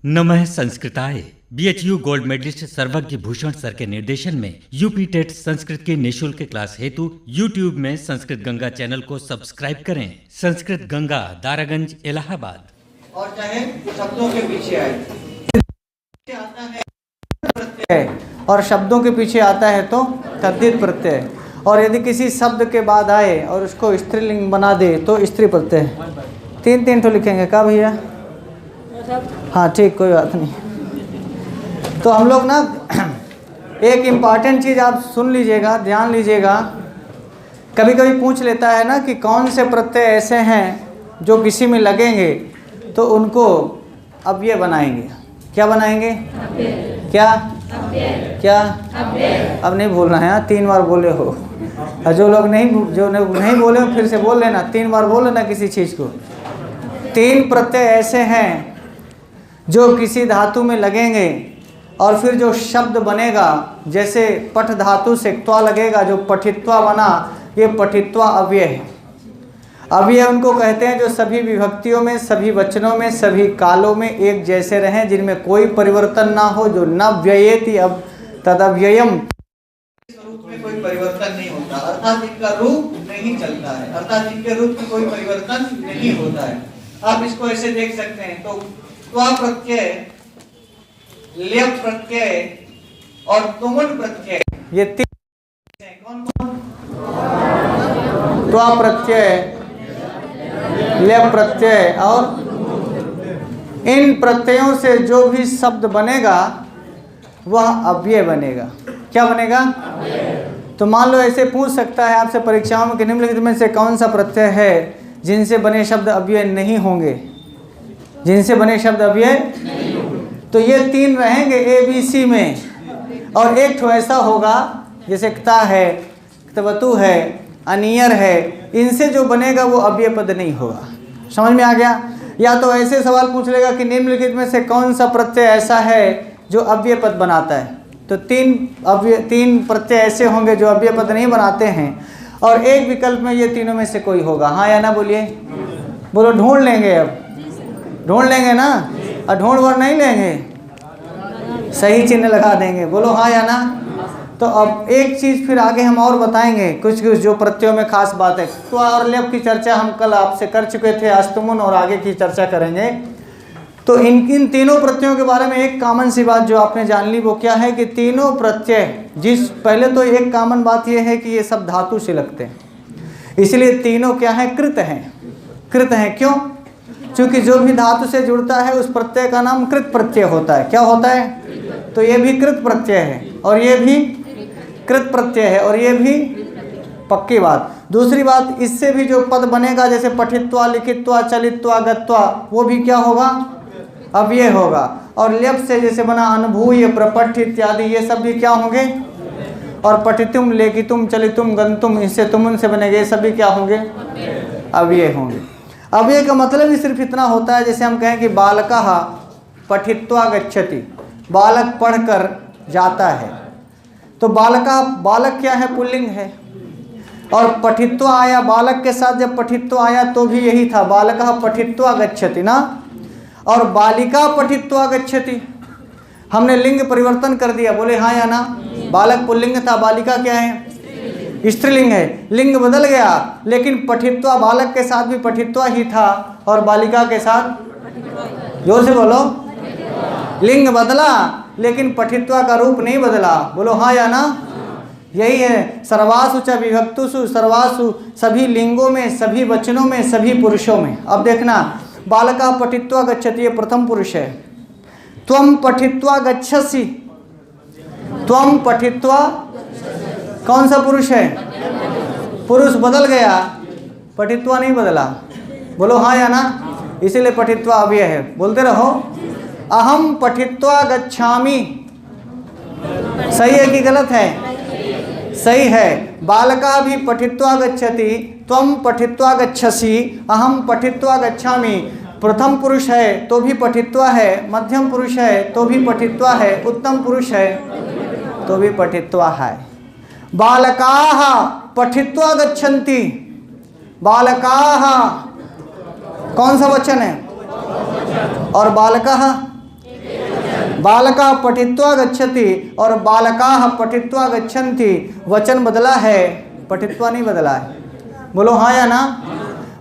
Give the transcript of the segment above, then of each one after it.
नमः संस्कृताय। BHU gold medallist सर्वज्ञ भूषण सर के निर्देशन में यूपी टेट संस्कृत की निःशुल्क क्लास हेतु यूट्यूब में संस्कृत गंगा चैनल को सब्सक्राइब करें। संस्कृत गंगा, दारागंज, इलाहाबाद। और चाहे शब्दों के पीछे आए आता है प्रत्यय, और शब्दों के पीछे आता है तो तद्धित प्रत्यय, और यदि किसी शब्द के बाद आए और उसको स्त्रीलिंग बना दे तो स्त्री प्रत्यय। तीन तीन तो लिखेंगे क्या भैया? हाँ ठीक, कोई बात नहीं। तो हम लोग ना एक इम्पॉर्टेंट चीज़ आप सुन लीजिएगा, ध्यान लीजिएगा। कभी कभी पूछ लेता है ना कि कौन से प्रत्यय ऐसे हैं जो किसी में लगेंगे तो उनको अव्यय बनाएंगे। क्या बनाएंगे? क्या क्या? अब नहीं बोलना है, हाँ 3 बार बोले हो। और जो लोग नहीं बोले हो फिर से बोल लेना, 3 बार बोल लेना किसी चीज़ को। 3 प्रत्यय ऐसे हैं जो किसी धातु में लगेंगे और फिर जो शब्द बनेगा, जैसे पठ धातु से त्वा लगेगा, जो पठित्वा बना, ये पठित्वा अव्यय है। अव्यय उनको कहते हैं जो सभी विभक्तियों में, सभी वचनों में, सभी कालों में एक जैसे रहें, जिनमें कोई परिवर्तन ना हो, जो न व्ययेति अब तदव्ययम, रूप में कोई परिवर्तन नहीं होता, अर्थात इनका रूप नहीं चलता है, अर्थात इनके रूप में कोई परिवर्तन नहीं होता है। आप इसको ऐसे देख सकते हैं। तो त्वा प्रत्यय, ल्यप प्रत्यय और तुमन प्रत्यय, ये 3 हैं। कौन कौन? त्वा प्रत्यय, ल्यप प्रत्यय और इन प्रत्ययों से जो भी शब्द बनेगा वह अव्यय बनेगा। क्या बनेगा? तो मान लो ऐसे पूछ सकता है आपसे परीक्षाओं में कि निम्नलिखित में से कौन सा प्रत्यय है जिनसे बने शब्द अव्यय नहीं होंगे, जिनसे बने शब्द अव्यय? तो ये 3 रहेंगे ए बी सी में, और एक ठो ऐसा होगा जैसे क्ता है, क्तवतु है, अनियर है, इनसे जो बनेगा वो अव्यय पद नहीं होगा। समझ में आ गया? या तो ऐसे सवाल पूछ लेगा कि निम्नलिखित में से कौन सा प्रत्यय ऐसा है जो अव्यय पद बनाता है, तो 3 प्रत्यय ऐसे होंगे जो अव्यय पद नहीं बनाते हैं, और एक विकल्प में ये तीनों में से कोई होगा। हाँ या ना बोलिए? बोलो, ढूंढ लेंगे, अब ढूंढ लेंगे ना, और ढूंढ वर नहीं लेंगे, सही चिन्ह लगा देंगे। बोलो हाँ या ना? तो अब एक चीज़ फिर आगे हम और बताएंगे, कुछ जो प्रत्ययों में खास बात है। तो और लेप की चर्चा हम कल आपसे कर चुके थे, आज तुमुन और आगे की चर्चा करेंगे। तो इन तीनों प्रत्ययों के बारे में एक कॉमन सी बात जो आपने जान ली वो क्या है कि तीनों प्रत्यय पहले तो एक कॉमन बात ये है कि ये सब धातु से लगते हैं, इसलिए तीनों क्या है? कृत हैं। कृत हैं क्यों? क्योंकि जो भी धातु से जुड़ता है उस प्रत्यय का नाम कृत प्रत्यय होता है। क्या होता है? तो ये भी कृत प्रत्यय है और ये भी कृत प्रत्यय है, और ये भी पक्की बात। दूसरी बात, इससे भी जो पद बनेगा जैसे पठित्वा, लिखित्वा, चलित्वा, गत्वा, वो भी क्या होगा? अव्यय होगा। और लेप से जैसे बना अनुभूय, प्रपठ इत्यादि, ये सब भी क्या होंगे? और पठितुम, लेखितुम, चलितुम, गंतुम, इससे तुमुन से बनेंगे, ये सभी क्या होंगे? अव्यय होंगे। अव्यय का मतलब ही सिर्फ इतना होता है, जैसे हम कहें कि बालकः पठित्वा गच्छति, बालक पढ़कर जाता है। तो बालक क्या है? पुल्लिंग है। और पठित्वा आया, बालक के साथ जब पठित्वा आया तो भी यही था, बालकः पठित्वा गच्छति ना। और बालिका पठित्वा गच्छति, हमने लिंग परिवर्तन कर दिया। बोले हाँ या ना? बालक पुल्लिंग था, बालिका क्या है? स्त्रीलिंग है। लिंग बदल गया, लेकिन पठित्वा बालक के साथ भी पठित्वा ही था, और बालिका के साथ, जोर से बोलो, लिंग बदला लेकिन पठित्वा का रूप नहीं बदला। बोलो हाँ या ना? यही है सर्वासु च विभक्तुषु, सर्वासु, सभी लिंगों में, सभी वचनों में, सभी पुरुषों में। अब देखना, बालका पठित्वा गच्छति, ये प्रथम पुरुष है। त्वम पठित्वा गच्छसि, त्वम पठित्वा कौन सा पुरुष है? पुरुष बदल गया, पठित्वा नहीं बदला। बोलो हाँ या ना? इसीलिए पठित्वा अव्यय है। बोलते रहो, अहम पठित्वा गच्छामि। सही है कि गलत है? सही है। बालका भी पठित्वा गच्छति, त्वम पठित्वा गच्छसि, अहम पठित्वा गच्छामि। प्रथम पुरुष है तो भी पठित्वा है, मध्यम पुरुष है तो भी पठित्वा है, उत्तम पुरुष है तो भी पठित्वा है। बालकाः पठित्वा गच्छन्ति, बालकाः कौन सा वचन है? और बालकः बालका पठित्वा गच्छति और बालकाः पठित्वा गच्छन्ति। वचन बदला है, पठित्वा नहीं बदला है। बोलो हाँ या ना।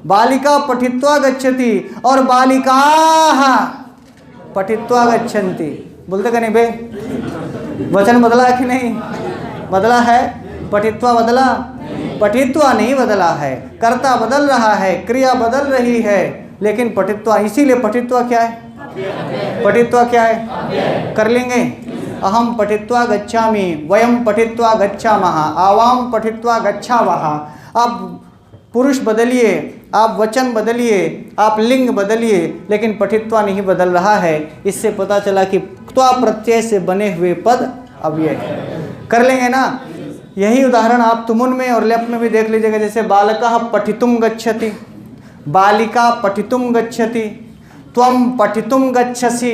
बालिका पठित्वा गच्छति और बालिकाः पठित्वा गच्छन्ति। बोलते क्या नहीं बे? वचन बदला है कि नहीं? बदला है। पठित्वा बदला? पठित्वा नहीं बदला है। कर्ता बदल रहा है, क्रिया बदल रही है, लेकिन पठित्वा, इसीलिए पठित्वा क्या है? पठित्वा क्या है? कर लेंगे। अहम पठित्वा गच्छामि, वयम पठित्वा गच्छामः, आवाम पठित्वा गच्छावः। आप पुरुष बदलिए, आप वचन बदलिए, आप लिंग बदलिए, लेकिन पठित्वा नहीं बदल रहा है। इससे पता चला कि त्वा प्रत्यय से बने हुए पद अव्यय है। कर लेंगे ना। यही उदाहरण आप तुमुन में और लेप में भी देख लीजिएगा। जैसे बालकः पठितुम गच्छति, बालिका पठितुम गच्छति, त्वं पठितुम गच्छसि,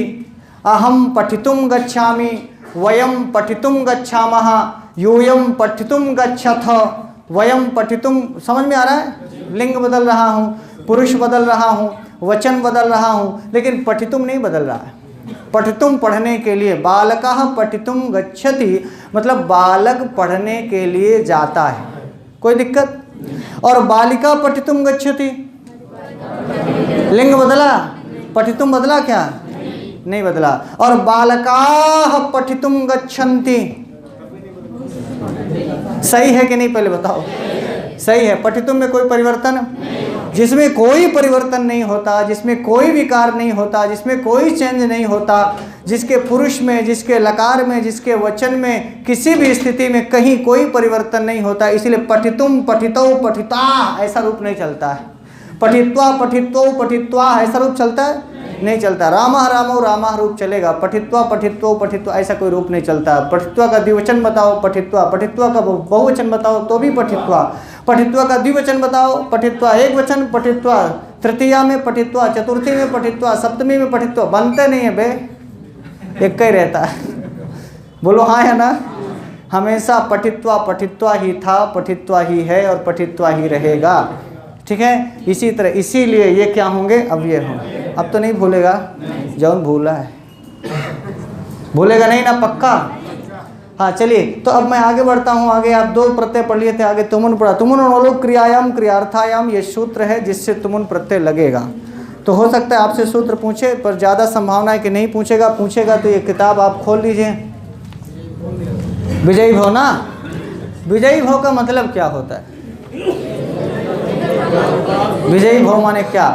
अहम पठितुम गच्छामि, वयम पठितुम गच्छामः, यूयम पठितुम गच्छथ, वयम पठितुम। समझ में आ रहा है? लिंग बदल रहा हूँ, पुरुष बदल रहा हूँ, वचन बदल रहा हूँ, लेकिन पठितुम नहीं बदल रहा है। पठितुम पढ़ने के लिए, बालकः पठितुम गच्छति मतलब बालक पढ़ने के लिए जाता है, कोई दिक्कत। और बालिका पठितुम गच्छति, लिंग बदला, पठितुम बदला क्या? नहीं बदला। और बालकाः पठितुम गच्छन्ति, सही है कि नहीं? पहले बताओ। सही है। पठितुम में कोई परिवर्तन? जिसमें कोई परिवर्तन नहीं होता, जिसमें कोई विकार नहीं होता, जिसमें कोई चेंज नहीं होता, जिसके पुरुष में, जिसके लकार में, जिसके वचन में, किसी भी स्थिति में कहीं कोई परिवर्तन नहीं होता, इसीलिए पठितुम, पठितौ, पठिता ऐसा रूप नहीं चलता है। पठित्वा, पठित्वौ, पठित्वा ऐसा रूप चलता है? नहीं चलता। रामः, रामौ, रामः रूप चलेगा। पठित्वा, पठित्वौ, पठित्वा ऐसा कोई रूप नहीं चलता। पठित्वा का द्विवचन बताओ, पठित्वा। पठित्वा का बहुवचन बताओ तो भी पठित्वा। पठित्वा का द्विवचन बताओ, पठित्वा। एक वचन पठित्वा, तृतीया में पठित्वा, चतुर्थी में पठित्वा, सप्तमी में पठित्वा। बनते नहीं है बे, एक ही रहता है। बोलो हाँ है ना। हमेशा पठित्वा पठित्वा ही था, पठित्वा ही है और पठित्वा ही रहेगा। ठीक है। इसी तरह, इसीलिए ये क्या होंगे? अव्यय होंगे। अब तो नहीं भूलेगा? जौन भूला है भूलेगा नहीं ना, पक्का? हाँ चलिए, तो अब मैं आगे बढ़ता हूँ। आगे आप दो प्रत्यय पढ़ लिए थे, आगे तुमुन पढ़ा। तुमुन लोग क्रियायाम क्रियार्थायाम, ये सूत्र है जिससे तुमुन प्रत्यय लगेगा। तो हो सकता है आपसे सूत्र पूछे, पर ज़्यादा संभावना है कि नहीं पूछेगा। पूछेगा तो ये किताब आप खोल लीजिए, विजयी भव ना। विजयी भव का मतलब क्या होता है? विजयी भव माने क्या?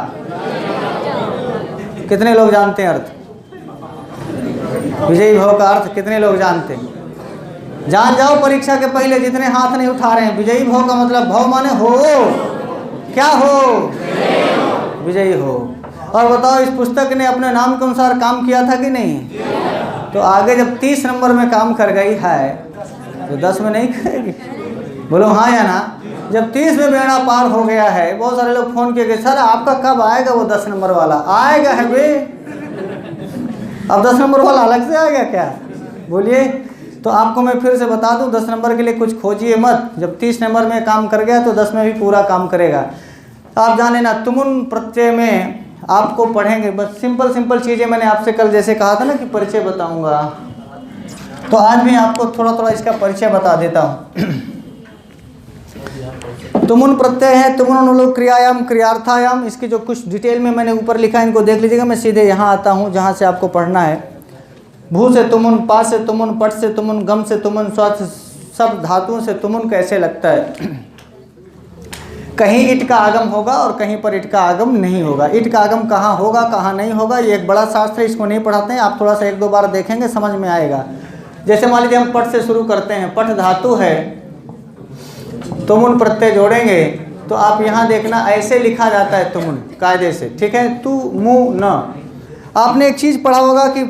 कितने लोग जानते हैं अर्थ? विजयी भव का अर्थ कितने लोग जानते हैं? जान जाओ परीक्षा के पहले, जितने हाथ नहीं उठा रहे हैं। विजयी भव का मतलब, भव माने हो, क्या हो? विजयी हो। और बताओ, इस पुस्तक ने अपने नाम के अनुसार काम किया था कि नहीं? तो आगे जब 30 नंबर में काम कर गई है तो 10 में नहीं करेगी? बोलो हाँ या ना। जब 30 में बेड़ा पार हो गया है, बहुत सारे लोग फोन किए, सर आपका कब आएगा वो 10 नंबर वाला? आएगा है बे। अब 10 नंबर वाला अलग से आएगा क्या? बोलिए। तो आपको मैं फिर से बता दूं, 10 नंबर के लिए कुछ खोजिए मत। जब 30 नंबर में काम कर गया तो 10 में भी पूरा काम करेगा। आप जान लेना, तुमुन प्रत्यय में आपको पढ़ेंगे बस सिंपल सिंपल चीज़ें। मैंने आपसे कल जैसे कहा था ना कि परिचय बताऊंगा, तो आज भी आपको थोड़ा थोड़ा इसका परिचय बता देता हूँ। तुमुन प्रत्यय है, तुमुन लोग क्रियायाम क्रियार्थायाम। इसकी जो कुछ डिटेल में मैंने ऊपर लिखा है, इनको देख लीजिएगा। मैं सीधे यहाँ आता हूँ जहाँ से आपको पढ़ना है। भू से तुमुन, पा से तुमुन, पट से तुमुन, गम से तुमुन, स्वा से, सब धातुओं से तुमुन कैसे लगता है। कहीं इट का आगम होगा और कहीं पर इट का आगम नहीं होगा। इट का आगम कहाँ होगा कहाँ नहीं होगा, ये एक बड़ा शास्त्र है, इसको नहीं पढ़ाते हैं। आप थोड़ा सा 1-2 बार देखेंगे समझ में आएगा। जैसे मान लीजिए हम पट से शुरू करते हैं, पट धातु है, तुमुन प्रत्यय जोड़ेंगे तो आप यहाँ देखना ऐसे लिखा जाता है तुमुन कायदे से। ठीक है। तु मु न। आपने एक चीज़ पढ़ा होगा कि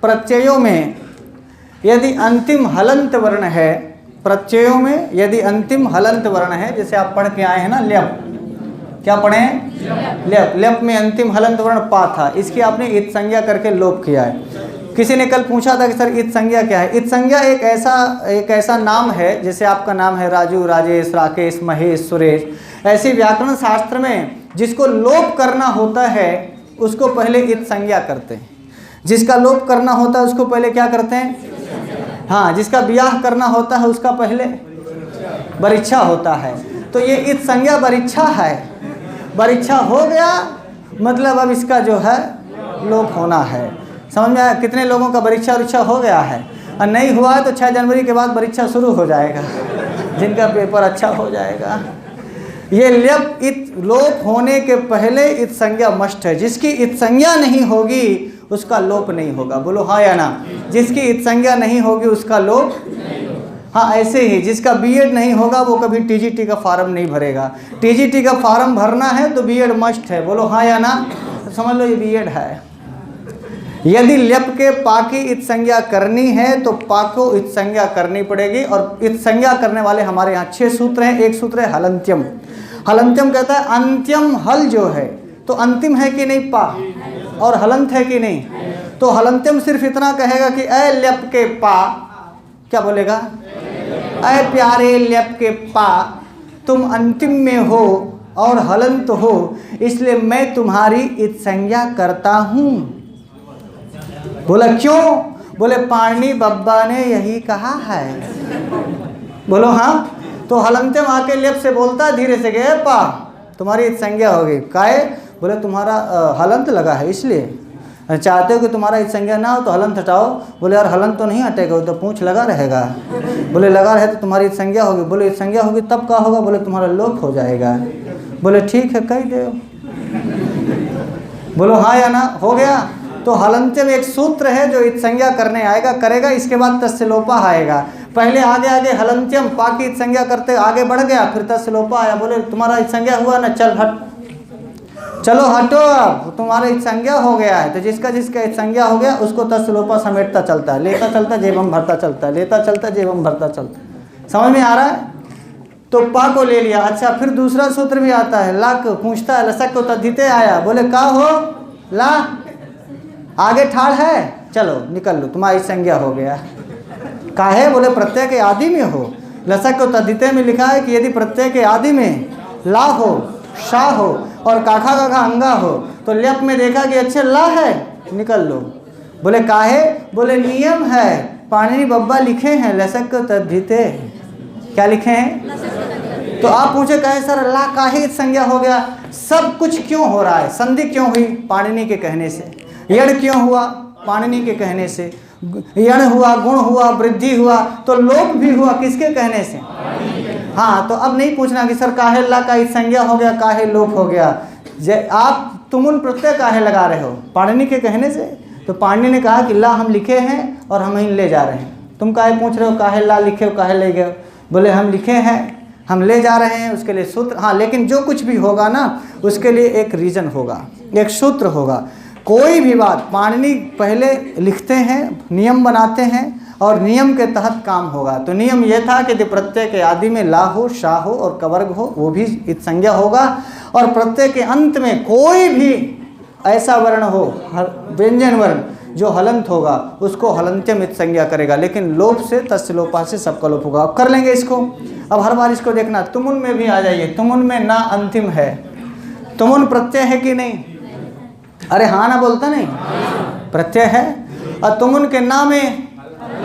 प्रत्ययों में यदि अंतिम हलंत वर्ण है, प्रत्ययों में यदि अंतिम हलंत वर्ण है, जैसे आप पढ़ के आए हैं ना लेप, क्या पढ़े हैं? लेप। लेप में अंतिम हलंत वर्ण पा था, इसकी आपने इत संज्ञा करके लोप किया है। किसी ने कल पूछा था कि सर इत संज्ञा क्या है? इत संज्ञा एक ऐसा नाम है, जैसे आपका नाम है राजू, राजेश, राकेश, महेश, सुरेश। ऐसे व्याकरण शास्त्र में जिसको लोप करना होता है उसको पहले इत संज्ञा करते हैं। जिसका लोप करना होता है उसको पहले क्या करते हैं? हाँ, जिसका ब्याह करना होता है उसका पहले बरीक्षा होता है। तो ये इत संज्ञा बरीक्षा है, बरीक्षा हो गया मतलब अब इसका जो है लोप होना है। समझ में आया? कितने लोगों का परीक्षा हो गया है, और नहीं हुआ है तो 6 जनवरी के बाद परीक्षा शुरू हो जाएगा, जिनका पेपर अच्छा हो जाएगा। ये ल्यप इत लोप होने के पहले इत संज्ञा मस्ट है। जिसकी इत संज्ञा नहीं होगी उसका लोप नहीं होगा। बोलो हाँ या ना? जिसकी इत संज्ञा नहीं होगी उसका लोप। हाँ, ऐसे ही जिसका बीएड नहीं होगा वो कभी टीजीटी का फार्म नहीं भरेगा। टीजीटी का फार्म भरना है तो बीएड मस्ट है। बोलो हाँ या ना? तो समझ लो ये बीएड है। यदि ल्यप के पा की इत संज्ञा करनी है तो पा को इत संज्ञा करनी पड़ेगी। और इत संज्ञा करने वाले हमारे यहाँ 6 सूत्र हैं। एक सूत्र है हलंत्यम। हलंत्यम कहता है अंत्यम हल जो है तो अंतिम है कि नहीं पा, और हलंत है कि नहीं। तो हलंत्यम सिर्फ इतना कहेगा कि अ ल्यप के पा, क्या बोलेगा? अ प्यारे ल्यप के पा, तुम अंतिम में हो और हलंत हो, इसलिए मैं तुम्हारी इत संज्ञा करता हूँ। बोला क्यों? बोले पाणिनि बब्बा ने यही कहा है। बोलो हाँ। तो हलंत्यम आके ल्यप से बोलता है धीरे से, गए पा तुम्हारी इत संज्ञा होगी। काहे? बोले तुम्हारा हलंत लगा है इसलिए चाहते हो कि तुम्हारा इत संज्ञा ना हो तो हलंत हटाओ। बोले यार हलंत तो नहीं हटेगा, वो तो पूंछ लगा रहेगा। बोले लगा रहे तो तुम्हारी इत संज्ञा होगी। बोले इत संज्ञा होगी तब क्या होगा? बोले तुम्हारा लोप हो जाएगा। बोले ठीक है कह दो। बोलो हाँ या ना? हो गया। तो हलंत्यम एक सूत्र है जो इत संज्ञा करने आएगा, करेगा, इसके बाद तस्य लोपा आएगा। पहले आगे आगे हलंत्यम पा की इत संज्ञा करते आगे बढ़ गया, फिर तस्य लोपा आया। बोले तुम्हारा इत संज्ञा हुआ ना, चल हट, चलो हटो, अब तुम्हारा इत संज्ञा हो गया है। तो जिसका जिसका इत संज्ञा हो गया उसको तस्य लोपा समेटता चलता है, लेता चलता जेबम भरता चलता है, लेता चलता जेबम भरता चलता है। समझ में आ रहा है? तो पा को ले लिया। अच्छा, फिर दूसरा सूत्र भी आता है, ला को पूछता है, लसक को तद्धिते आया। बोले का हो? ला आगे ठाड़ है, चलो निकल लो, तुम्हारी संज्ञा हो गया। काहे? बोले प्रत्यय के आदि में हो। लसक को तद्धिते में लिखा है कि यदि प्रत्यय के आदि में ला हो, शा हो और काखा काखा अंगा हो तो ल्यप में देखा कि अच्छे ला है, निकल लो। बोले काहे? बोले नियम है, पाणिनि बब्बा लिखे हैं लसक को तद्धिते। क्या लिखे हैं? तो आप पूछे काहे सर ला काहे संज्ञा हो गया? सब कुछ क्यों हो रहा है? संधि क्यों हुई? पाणिनि के कहने से। यण क्यों हुआ? पाणिनि के कहने से। यण हुआ, गुण हुआ, वृद्धि हुआ, तो लोप भी हुआ किसके कहने से? हाँ, तो अब नहीं पूछना कि सर काहे ला का इत संज्ञा हो गया, काहे लोप हो गया। आप तुमुन प्रत्यय काहे लगा रहे हो? पाणिनि के कहने से। तो पाणिनि ने कहा कि ला हम लिखे हैं और हम ही ले जा रहे हैं। तुम काहे पूछ रहे हो काहे ला लिखे हो, काहे ले गए? बोले हम लिखे हैं, हम ले जा रहे हैं, उसके लिए सूत्र। हाँ, लेकिन जो कुछ भी होगा ना उसके लिए एक रीजन होगा, एक सूत्र होगा। कोई भी बात पाणिनि पहले लिखते हैं, नियम बनाते हैं और नियम के तहत काम होगा। तो नियम यह था कि प्रत्यय के आदि में ला हो, शा हो और कवर्ग हो, वो भी इत संज्ञा होगा। और प्रत्यय के अंत में कोई भी ऐसा वर्ण हो, व्यंजन वर्ण जो हलंत होगा उसको हलंत्यम इत संज्ञा करेगा। लेकिन लोप से तस्य लोपा से सबका लोप होगा। अब कर लेंगे इसको। अब हर बार इसको देखना। तुमुन में भी आ जाइए। तुमुन में ना अंतिम है, तुमुन प्रत्यय है कि नहीं? अरे हाँ ना बोलता नहीं? प्रत्यय है। और तुमुन के ना में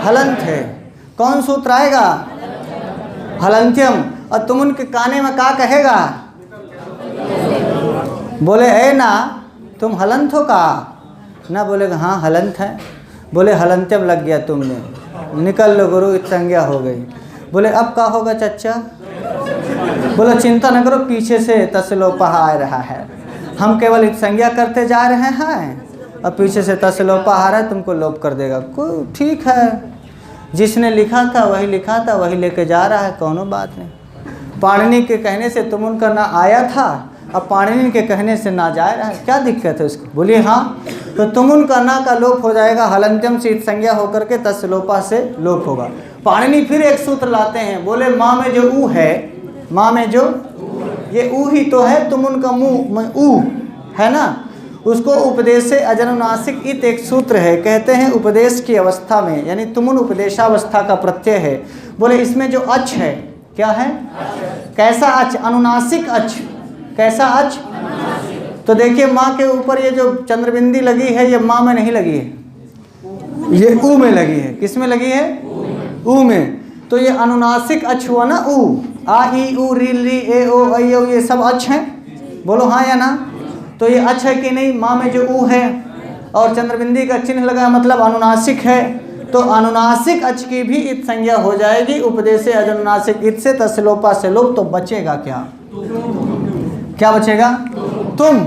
हलंत है। कौन सूत्र आएगा? हलंत्यम। और तुमुन के काने में का कहेगा? बोले ए ना तुम हलंत हो का? ना बोलेगा हाँ हलंत है। बोले हलंत्यम लग गया तुमने, निकल लो गुरु, इत संज्ञा हो गई। बोले अब क्या होगा चच्चा? बोले चिंता न करो, पीछे से तस्य लोपा आ रहा है, हम केवल इत संज्ञा करते जा रहे हैं और पीछे से तस्य लोपा आ रहा है, तुमको लोप कर देगा। कोई ठीक है, जिसने लिखा था वही लिखा था, वही लेके जा रहा है, कोनो बात नहीं। पाणिनि के कहने से तुम उनका ना आया था, अब पाणिनि के कहने से ना जा रहा है, क्या दिक्कत है उसको? बोलिए हाँ। तो तुम उनका ना का लोप हो जाएगा, हलंत्यम से इत संज्ञा होकर के तस्य लोपा से लोप होगा। पाणिनि फिर एक सूत्र लाते हैं। बोले माँ में जो ऊ है, माँ में जो ये ऊ ही तो है, तुम उनका मुँह में ऊ है ना, उसको उपदेश से अजनुनासिक इत एक सूत्र है। कहते हैं उपदेश की अवस्था में, यानी तुमुन उपदेशावस्था का प्रत्यय है। बोले इसमें जो अच है, क्या है? कैसा अच? अनुनासिक अच। कैसा अच? तो देखिए माँ के ऊपर ये जो चंद्रबिंदी लगी है, ये माँ में नहीं लगी है, ये ऊ में लगी है। किस में लगी है? ऊ में। तो ये अनुनासिक अच हुआ ना, ऊ। आ ई ऊ री ली ए ओ ऐ ओ, ये सब अच हैं। बोलो हाँ या ना? तो ये अच है कि नहीं? माँ में जो ऊ है और चंद्रबिंदी का चिन्ह लगा है, मतलब अनुनासिक है। तो अनुनासिक अच की भी इत संज्ञा हो जाएगी उपदेशे अनुनासिक इत से, तस्लोपा से लोप। तो बचेगा क्या? क्या बचेगा? तुम।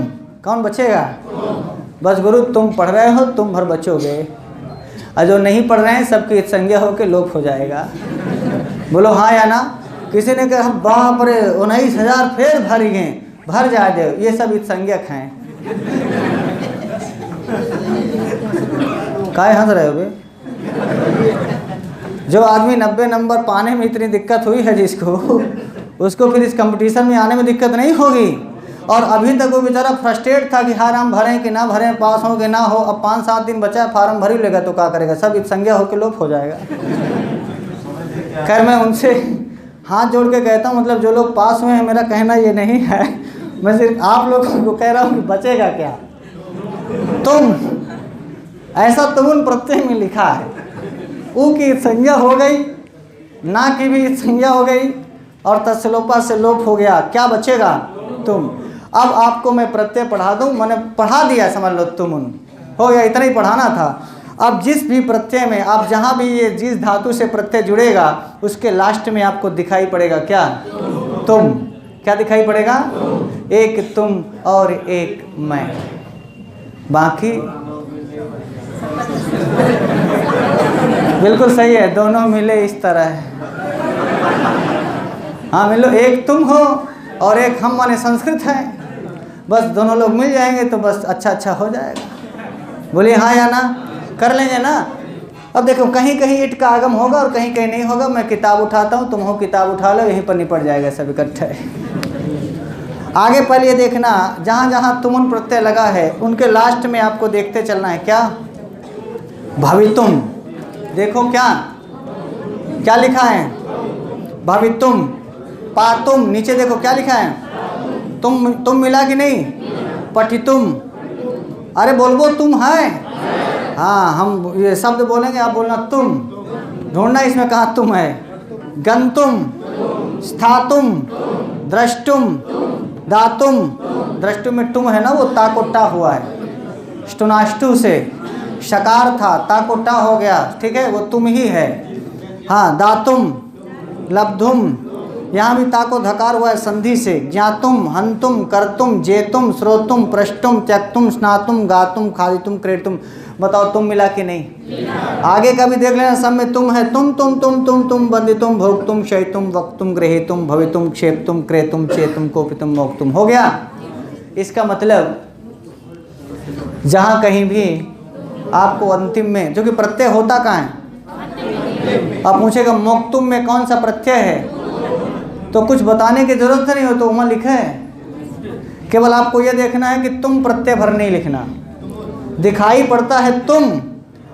कौन बचेगा? बस गुरु तुम पढ़ रहे हो, तुम भर बचोगे, और जो नहीं पढ़ रहे हैं सबकी इत संज्ञा होकर लोप हो जाएगा। बोलो हाँ या ना? किसी ने कहा बाप रे 19,000 फिर भर गए, भर जा दे, ये सब इत संज्ञक हैं। काहे हंस रहे हो बे? जो आदमी 90 नंबर पाने में इतनी दिक्कत हुई है जिसको, उसको फिर इस कंपटीशन में आने में दिक्कत नहीं होगी। और अभी तक वो बेचारा फ्रस्ट्रेट था कि हाँ हम भरें कि ना भरें, पास हो कि ना हो। अब 5-7 दिन बचा है, फार्म भर ही लेगा तो क्या करेगा? सब इत संज्ञा होकर लोप हो जाएगा। खैर मैं उनसे हाथ जोड़ के कहता हूँ, मतलब जो लोग पास हुए हैं, मेरा कहना ये नहीं है, मैं सिर्फ आप लोगों को कह रहा हूँ कि बचेगा क्या? तुम। ऐसा तुमुन प्रत्यय में लिखा है। ऊ की संज्ञा हो गई, ना की भी संज्ञा हो गई, और तस्लोपा से लोप हो गया। क्या बचेगा? तुम। अब आपको मैं प्रत्यय पढ़ा दूं, मैंने पढ़ा दिया, समझ लो तुमुन हो गया, इतना ही पढ़ाना था। अब जिस भी प्रत्यय में आप जहाँ भी ये जिस धातु से प्रत्यय जुड़ेगा उसके लास्ट में आपको दिखाई पड़ेगा क्या? तुम। क्या दिखाई पड़ेगा? एक तुम और एक मैं। बाकी बिल्कुल सही है, दोनों मिले इस तरह है। हाँ मिलो, एक तुम हो और एक हम, माने संस्कृत है। बस दोनों लोग मिल जाएंगे तो बस अच्छा हो जाएगा। बोलिए हाँ या ना? कर लेंगे ना? अब देखो कहीं कहीं ईट का आगम होगा और कहीं कहीं नहीं होगा। मैं किताब उठाता हूँ, तुम हो किताब उठा लो, यहीं पर निपट जाएगा सब इकट्ठे। आगे पहले ये देखना, जहाँ जहाँ तुमुन प्रत्यय लगा है उनके लास्ट में आपको देखते चलना है। क्या? भवितुम। देखो क्या क्या लिखा है? भवितुम। पातुम। नीचे देखो क्या लिखा है? तुम मिला कि नहीं? पठितुम। अरे बोलबो तुम है। हाँ हम ये शब्द बोलेंगे, आप बोलना तुम। ढूंढना इसमें कहाँ तुम है। गंतुम, स्थातुम, द्रष्टुम, दातुम। द्रष्टुम में तुम है ना, वो ता को टा हुआ है। स्टुनाष्टु से शकार था, ता को टा हो गया, ठीक है, वो तुम ही है। हाँ दातुम, लब्धुम, यहाँ भी ता को धकार हुआ है संधि से। ज्ञातुम, हंतुम, करतुम, जेतुम, श्रोतुम, प्रष्टुम, त्यक्तुम, स्नातुम, गातुम, खादितुम, क्रेतुम। बताओ तुम मिला कि नहीं? आगे का भी देख लेना, सब में तुम है। तुम बंदितुम, भोक्तुम, शयितुम, वक्तुम, गृहीतुम, भवितुम, क्षेप्तुम, क्रेतुम, चेतुम, कोपितुम, मोक्तुम। हो गया? इसका मतलब जहाँ कहीं भी आपको अंतिम में, जो कि प्रत्यय होता कहाँ है? आप पूछेगा मोक्तुम में कौन सा प्रत्यय है, तो कुछ बताने की जरूरत नहीं हो, तो वहाँ लिखा है। केवल आपको यह देखना है कि तुम प्रत्यय भर नहीं लिखना। दिखाई पड़ता है तुम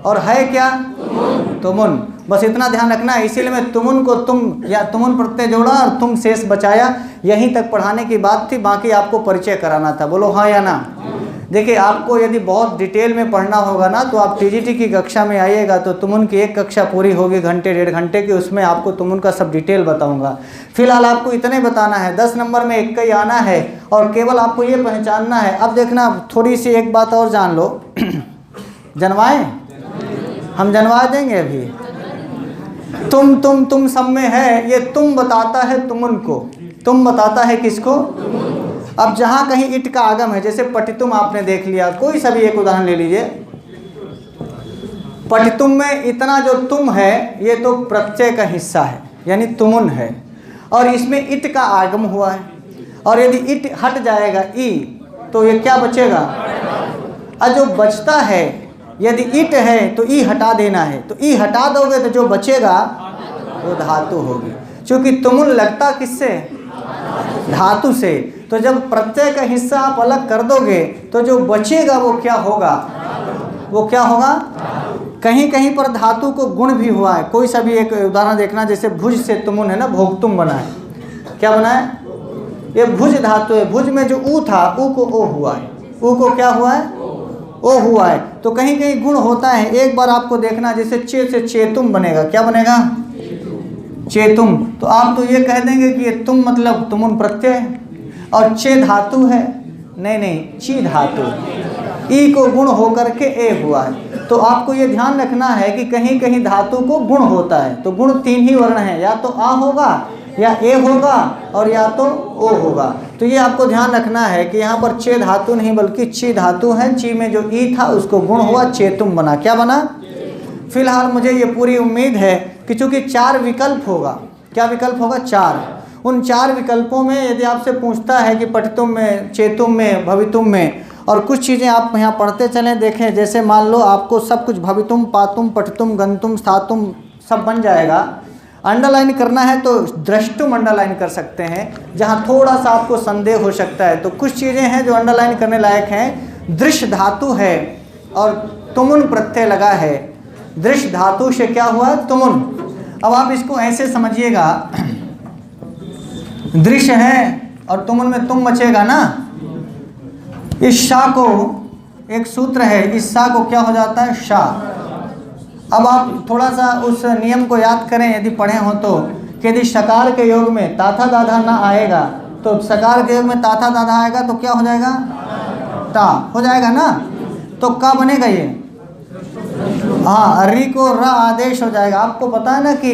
और है क्या? तुमुन। बस इतना ध्यान रखना है। इसीलिए मैं तुमुन को तुम या तुमुन प्रत्यय जोड़ा और तुम शेष बचाया। यहीं तक पढ़ाने की बात थी, बाकी आपको परिचय कराना था। बोलो हाँ या ना? देखिए आपको यदि बहुत डिटेल में पढ़ना होगा ना, तो आप टीजीटी की कक्षा में आइएगा, तो तुमुन की एक कक्षा पूरी होगी घंटे 1.5 घंटे की, उसमें आपको तुमुन का सब डिटेल बताऊंगा। फिलहाल आपको इतने बताना है, 10 नंबर में एक ही आना है और केवल आपको ये पहचानना है। अब देखना थोड़ी सी एक बात और जान लो। जनवाएं? हम जनवा देंगे अभी। तुम सब में है, ये तुम बताता है तुमुन को। तुम बताता है किसको? अब जहाँ कहीं इट का आगम है, जैसे पठितुम आपने देख लिया, कोई सा भी एक उदाहरण ले लीजिए। पठितुम में इतना जो तुम है ये तो प्रत्यय का हिस्सा है, यानी तुमुन है, और इसमें इट का आगम हुआ है। और यदि इट हट जाएगा ई, तो ये क्या बचेगा? और जो बचता है, यदि इट है तो ई हटा देना है, तो ई हटा दोगे तो जो बचेगा वो धातु होगी। क्योंकि तुमुन लगता किससे? धातु से। तो जब प्रत्यय का हिस्सा आप अलग कर दोगे तो जो बचेगा वो क्या होगा? वो क्या होगा? कहीं कहीं पर धातु को गुण भी हुआ है। कोई सा भी एक उदाहरण देखना, जैसे भुज से तुमुन है ना, भोक्तुम बना है। क्या बना है? ये भुज धातु है। भुज में जो ऊ था, ऊ को ओ हुआ है। ऊ को क्या हुआ है? ओ हुआ है, तो कहीं कहीं गुण होता है। एक बार आपको देखना, जैसे चे से चेतुम बनेगा, क्या बनेगा? चेतुम। तो आप तो ये कह देंगे कि ये तुम मतलब तुमुन प्रत्यय है, और चे धातु है। नहीं नहीं, ची धातु, ई को गुण होकर के ए हुआ है। तो आपको ये ध्यान रखना है कि कहीं कहीं धातु को गुण होता है। तो गुण 3 ही वर्ण है, या तो आ होगा, या ए होगा, और या तो ओ होगा। तो ये आपको ध्यान रखना है कि यहाँ पर चे धातु नहीं बल्कि ची धातु है। ची में जो ई था उसको गुण हुआ, चेतुम बना। क्या बना? फिलहाल मुझे ये पूरी उम्मीद है कि चूंकि 4 विकल्प होगा, क्या विकल्प होगा? 4। उन 4 विकल्पों में यदि आपसे पूछता है कि पठितुम में, चेतुम में, भवितुम में, और कुछ चीज़ें आप यहाँ पढ़ते चलें, देखें। जैसे मान लो आपको सब कुछ भवितुम, पातुम, पठितुम, गंतुम, स्थातुम सब बन जाएगा। अंडरलाइन करना है तो द्रष्टुम अंडरलाइन कर सकते हैं, जहाँ थोड़ा सा आपको संदेह हो सकता है। तो कुछ चीज़ें हैं जो अंडरलाइन करने लायक हैं। दृश्य धातु है और तुमुन प्रत्यय लगा है। दृश्य धातु से क्या हुआ? तुमुन। अब आप इसको ऐसे समझिएगा, दृश्य है और तुमुन में तुम बचेगा ना। इस शा को, एक सूत्र है, इस शा को क्या हो जाता है? शा। अब आप थोड़ा सा उस नियम को याद करें, यदि पढ़े हो तो, कि यदि शकार के योग में ताथा दाधा ना आएगा, तो शकार के योग में ताथा दाधा आएगा तो क्या हो जाएगा? ता हो जाएगा ना। तो क्या बनेगा ये? हाँ, री को र आदेश हो जाएगा। आपको पता है ना कि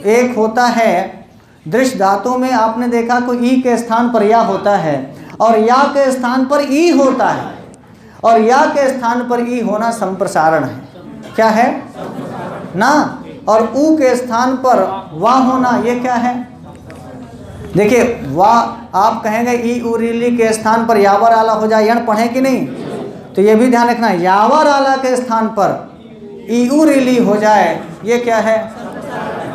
एक होता है दृश्य धातु में, आपने देखा कोई ई के स्थान पर या होता है, और या के स्थान पर ई होता है, और या के स्थान पर ई होना संप्रसारण है। क्या है ना? और ऊ के स्थान पर वा होना, ये क्या है? देखिए, वा आप कहेंगे ई उरीली के स्थान पर यावर आला हो जाए, यण पढ़े कि नहीं? तो ये भी ध्यान रखना, यावर आला के स्थान पर ई उरीली हो जाए, ये क्या है?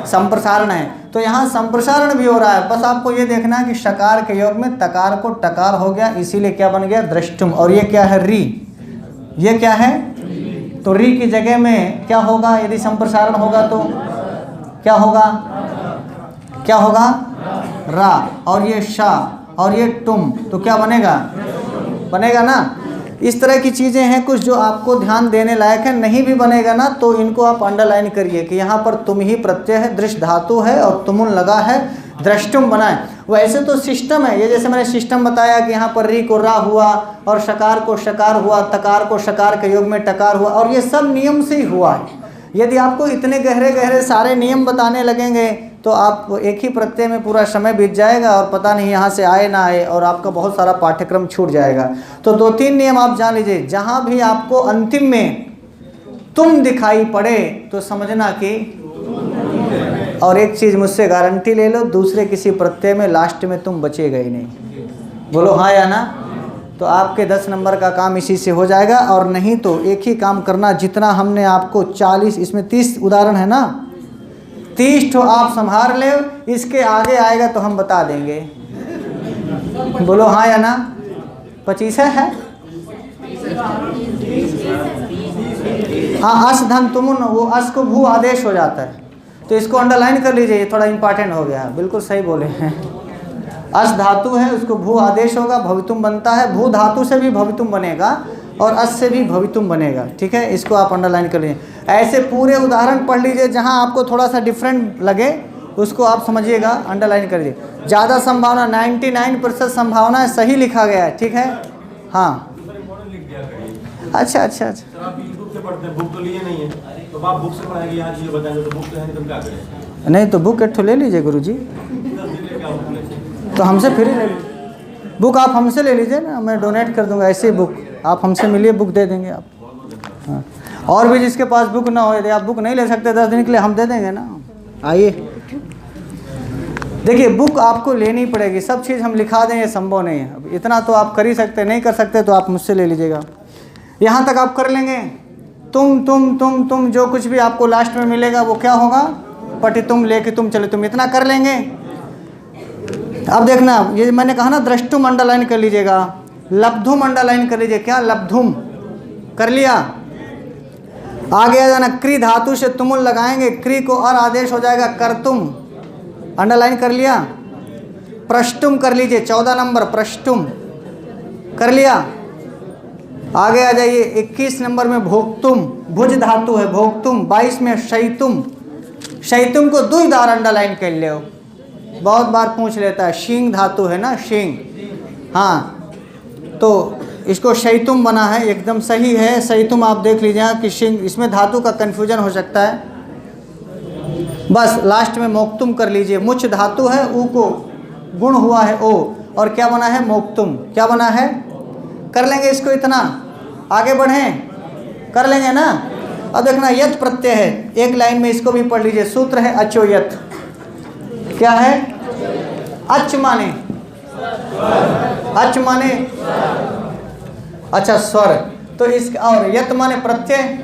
संप्रसारण है। तो यहाँ संप्रसारण भी हो रहा है। बस आपको ये देखना है कि शकार के योग में तकार को टकार हो गया, इसीलिए क्या बन गया? दृष्टुम। और ये क्या है? री। ये क्या है? तो री की जगह में क्या होगा? यदि संप्रसारण होगा तो क्या होगा? क्या होगा? रा। और ये शा, और ये तुम, तो क्या बनेगा? बनेगा ना। इस तरह की चीज़ें हैं कुछ जो आपको ध्यान देने लायक है। नहीं भी बनेगा ना तो इनको आप अंडरलाइन करिए कि यहाँ पर तुम ही प्रत्यय है, दृश्य धातु है और तुमुन लगा है, द्रष्टुम बना है। वैसे तो सिस्टम है ये, जैसे मैंने सिस्टम बताया कि यहाँ पर री को रा हुआ, और शकार को शकार हुआ, तकार को शकार के योग में टकार हुआ, और ये सब नियम से ही हुआ है। यदि आपको इतने गहरे गहरे सारे नियम बताने लगेंगे तो आप एक ही प्रत्यय में पूरा समय बीत जाएगा और पता नहीं यहाँ से आए ना आए, और आपका बहुत सारा पाठ्यक्रम छूट जाएगा। तो 2-3 नियम आप जान लीजिए। जहाँ भी आपको अंतिम में तुम दिखाई पड़े तो समझना कि, और एक चीज़ मुझसे गारंटी ले लो, दूसरे किसी प्रत्यय में लास्ट में तुम बचेगा ही नहीं। बोलो हाँ या ना। तो आपके 10 नंबर का काम इसी से हो जाएगा। और नहीं तो एक ही काम करना, जितना हमने आपको 40, इसमें 30 उदाहरण है ना, 30 तो आप संभाल ले, इसके आगे आएगा तो हम बता देंगे। बोलो हाँ या ना। 25 है? हाँ, अस धन तुमुन, वो अस को भू आदेश हो जाता है, तो इसको अंडरलाइन कर लीजिए, ये थोड़ा इंपॉर्टेंट हो गया। बिल्कुल सही बोले हैं। अस धातु है, उसको भू आदेश होगा, भवितुम बनता है। भू धातु से भी भवितुम बनेगा और अस से भी भवितुम बनेगा। ठीक है, इसको आप अंडरलाइन कर लीजिए। ऐसे पूरे उदाहरण पढ़ लीजिए, जहां आपको थोड़ा सा डिफरेंट लगे उसको आप समझिएगा, अंडरलाइन कर लीजिए। ज़्यादा संभावना 99% संभावना है सही लिखा गया है। ठीक है, हाँ। अच्छा अच्छा अच्छा, आप यूट्यूब से पढ़ते हैं, बुक तो लिए नहीं है, तो आप बुक से पढ़ाएंगे, यहाँ चीज़ें बताएंगे, तो बुक तो है नहीं, तो क्या करें? नहीं तो बुक एक ठो ले लीजिए गुरुजी, तो हमसे फ्री ले लीजिए। बुक आप हमसे ले लीजिए ना, मैं डोनेट कर दूंगा। ऐसे बुक आप हमसे मिलिए, बुक दे देंगे आप। हाँ, और भी जिसके पास बुक ना हो, यदि आप बुक नहीं ले सकते 10 दिन के लिए, हम दे देंगे ना। आइए, देखिए बुक आपको लेनी पड़ेगी, सब चीज़ हम लिखा दें ये संभव नहीं है। अब इतना तो आप कर ही सकते, नहीं कर सकते तो आप मुझसे ले लीजिएगा। यहाँ तक आप कर लेंगे। तुम जो कुछ भी आपको लास्ट में मिलेगा वो क्या होगा? पटी तुम, लेके तुम, चले तुम, इतना कर लेंगे। अब देखना, ये मैंने कहा ना, द्रष्टुम अंडरलाइन कर लीजिएगा, लब्धुम अंडरलाइन कर लीजिए। क्या लब्धुम कर लिया? आगे आ जाना, क्री धातु से तुमुल लगाएंगे, क्री को और आदेश हो जाएगा कर्तुम, अंडरलाइन कर लिया। प्रष्टुम कर लीजिए, 14 नंबर प्रष्टुम कर लिया। आगे आ जाइए 21 नंबर में भोक्तुम, भुज धातु है भोक्तुम। 22 में शैतुम, शैतुम को दुई दार अंडरलाइन कर ले, बहुत बार पूछ लेता है। शींग धातु है ना, शींग, हाँ, तो इसको शैतुम बना है, एकदम सही है। शैतुम आप देख लीजिए कि शींग, इसमें धातु का कन्फ्यूजन हो सकता है, बस लास्ट में मोक्तुम कर लीजिए। मुच धातु है, ऊ को गुण हुआ है ओ, और क्या बना है मोक्तुम, क्या बना है, कर लेंगे इसको, इतना आगे बढ़ें, कर लेंगे ना। अब देखना यत प्रत्यय है, एक लाइन में इसको भी पढ़ लीजिए। सूत्र है अचोयत, क्या है, अच माने, अच माने अच्छा स्वर, तो इस, और यत माने प्रत्यय,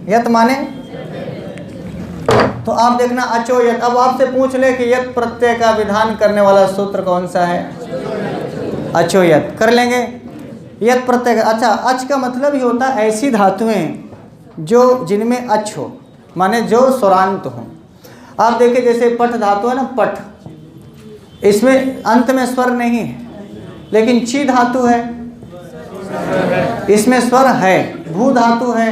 यत माने, तो आप देखना अचोयत। अब आपसे पूछ ले कि यत प्रत्यय का विधान करने वाला सूत्र कौन सा है, अचोयत, कर लेंगे। यत प्रत्यय, अच्छा अच का मतलब ही होता है ऐसी धातुएं जो जिनमें अच हो, माने जो स्वरांत हो। आप देखिए जैसे पठ धातु है ना, पठ, इसमें अंत में स्वर नहीं है, लेकिन ची धातु है, इसमें स्वर है। भू धातु है,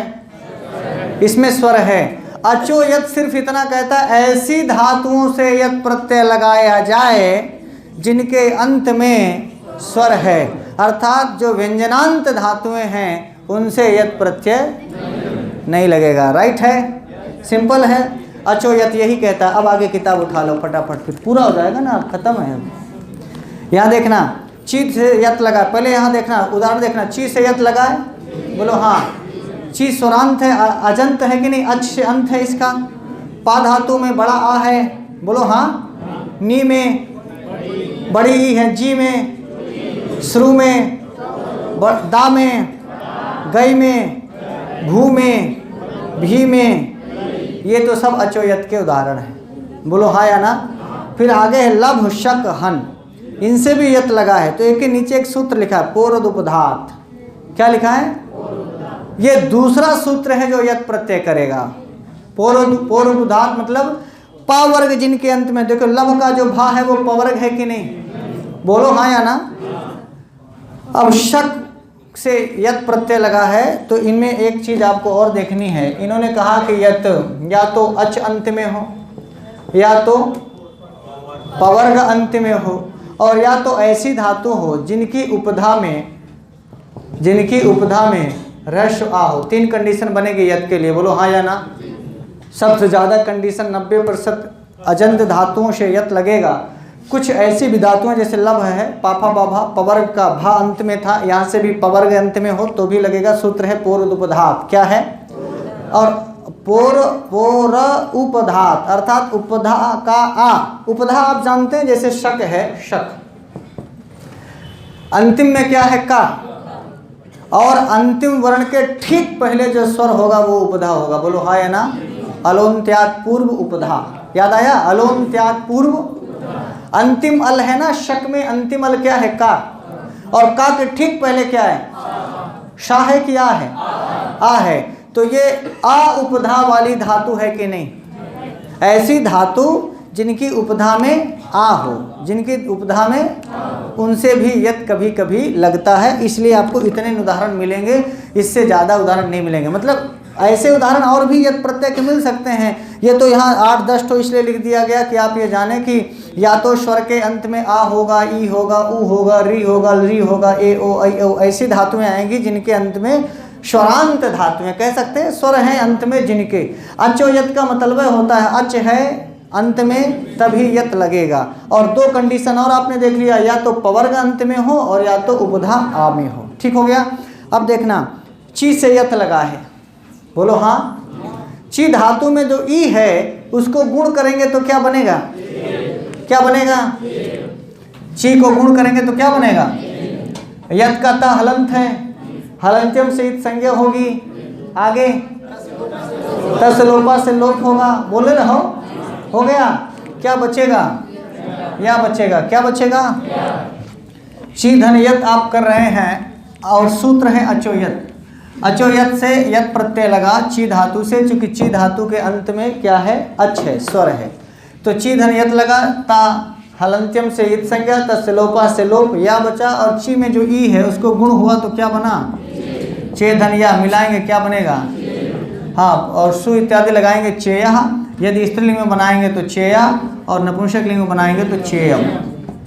इसमें स्वर है। अचो यत सिर्फ इतना कहता है ऐसी धातुओं से यत प्रत्यय लगाया जाए जिनके अंत में स्वर है, अर्थात जो व्यंजनांत धातुएं हैं उनसे यत प्रत्यय नहीं लगेगा। राइट है, सिंपल है। अचो यत यही कहता है। अब आगे किताब उठा लो फटाफट, फिर पूरा हो जाएगा ना, खत्म है। यहाँ देखना ची से यत लगा, पहले यहाँ देखना उदाहरण देखना, ची से यत लगाए, बोलो हाँ, ची स्वरांत है, अजंत है कि नहीं, अच से अंत है इसका। पा धातु में बड़ा आ है, बोलो हाँ। नी में बड़ी ई है, जी में, श्रु में, दा में, गई में, भू में, भी में, ये तो सब अचोयत के उदाहरण हैं। बोलो हाँ या ना। फिर आगे है लभ, शक, हन, इनसे भी यत लगा है। तो एक के नीचे एक सूत्र लिखा है पोरोदुपधात, क्या लिखा है, ये दूसरा सूत्र है जो यत प्रत्यय करेगा। पोरोदुपधात मतलब पा वर्ग जिनके अंत में, देखो लभ का जो भा है वो पवर्ग है कि नहीं, बोलो हाँ या ना। अब शक से यत प्रत्यय लगा है, तो इनमें एक चीज आपको और देखनी है। इन्होंने कहा कि यत या तो अच अंत में हो, या तो पवर्ग अंत में हो, और या तो ऐसी धातु हो जिनकी उपधा में रस्व आ हो। 3 कंडीशन बनेगी यत के लिए, बोलो हाँ या ना। सबसे ज़्यादा कंडीशन 90% अजंत धातुओं से यत लगेगा। कुछ ऐसी भी धातुएं जैसे लभ है, पाफा बाभा, पवर्ग का भा अंत में था, यहाँ से भी पवर्ग अंत में हो तो भी लगेगा। सूत्र है पोरोदुपधात, क्या है, और पोर उपधात अर्थात उपधा का आ। उपधा आप जानते हैं जैसे शक है, शक अंतिम में क्या है, का, और अंतिम वर्ण के ठीक पहले जो स्वर होगा वो उपधा होगा। बोलो हाँ या ना। अलोन्त्यात् पूर्व उपधा, याद आया, अलोन्त्यात् पूर्व। अंतिम अल है ना, शक में अंतिम अल क्या है, का, और का के ठीक पहले क्या है, शा है कि आ है, आ है। तो ये आ उपधा वाली धातु है कि नहीं, ऐसी धातु जिनकी उपधा में आ हो, जिनकी उपधा में, उनसे भी यत कभी कभी लगता है। इसलिए आपको इतने उदाहरण मिलेंगे, इससे ज़्यादा उदाहरण नहीं मिलेंगे। मतलब ऐसे उदाहरण और भी यत प्रत्यय के मिल सकते हैं। ये तो यहाँ 8-10 तो इसलिए लिख दिया गया कि आप ये जानें कि या तो स्वर के अंत में आ होगा, ई होगा, उ होगा, री होगा, री होगा, ए ओ ऐ ओ, ऐसी धातुएं आएंगी जिनके अंत में स्वरांत धातुएं, कह सकते हैं स्वर हैं अंत में जिनके। अचो यत का मतलब होता है अच है अंत में तभी यत लगेगा। और 2 कंडीशन और आपने देख लिया, या तो पवर्ग अंत में हो और या तो उपधा आ में हो। ठीक हो गया। अब देखना ची से यत लगा है, बोलो हाँ। ची धातु में जो ई है उसको गुण करेंगे तो क्या बनेगा, क्या बनेगा, ची को गुण करेंगे तो क्या बनेगा, यत का ता हलंत है, हलंत्यम से इत संज्ञा होगी। आगे तस लोपा से लोप होगा, बोले ना, हो गया। क्या बचेगा, या बचेगा, क्या बचेगा, ची धन यत आप कर रहे हैं। और सूत्र है अचोयत। अचोयत से यत प्रत्यय लगा ची धातु से, चूंकि ची धातु के अंत में क्या है, अच है, स्वर है। तो ची धन यत लगा, ता हलंत्यम से इत संज्ञा, तस्य लोपा से लोप, या बचा। और ची में जो ई है उसको गुण हुआ तो क्या बना, चे धन या मिलाएंगे क्या बनेगा? हाँ, और सु इत्यादि लगाएंगे चेयः। यदि स्त्रीलिंग में बनाएंगे तो चेया और नपुंसक लिंग में बनाएंगे तो चेयम।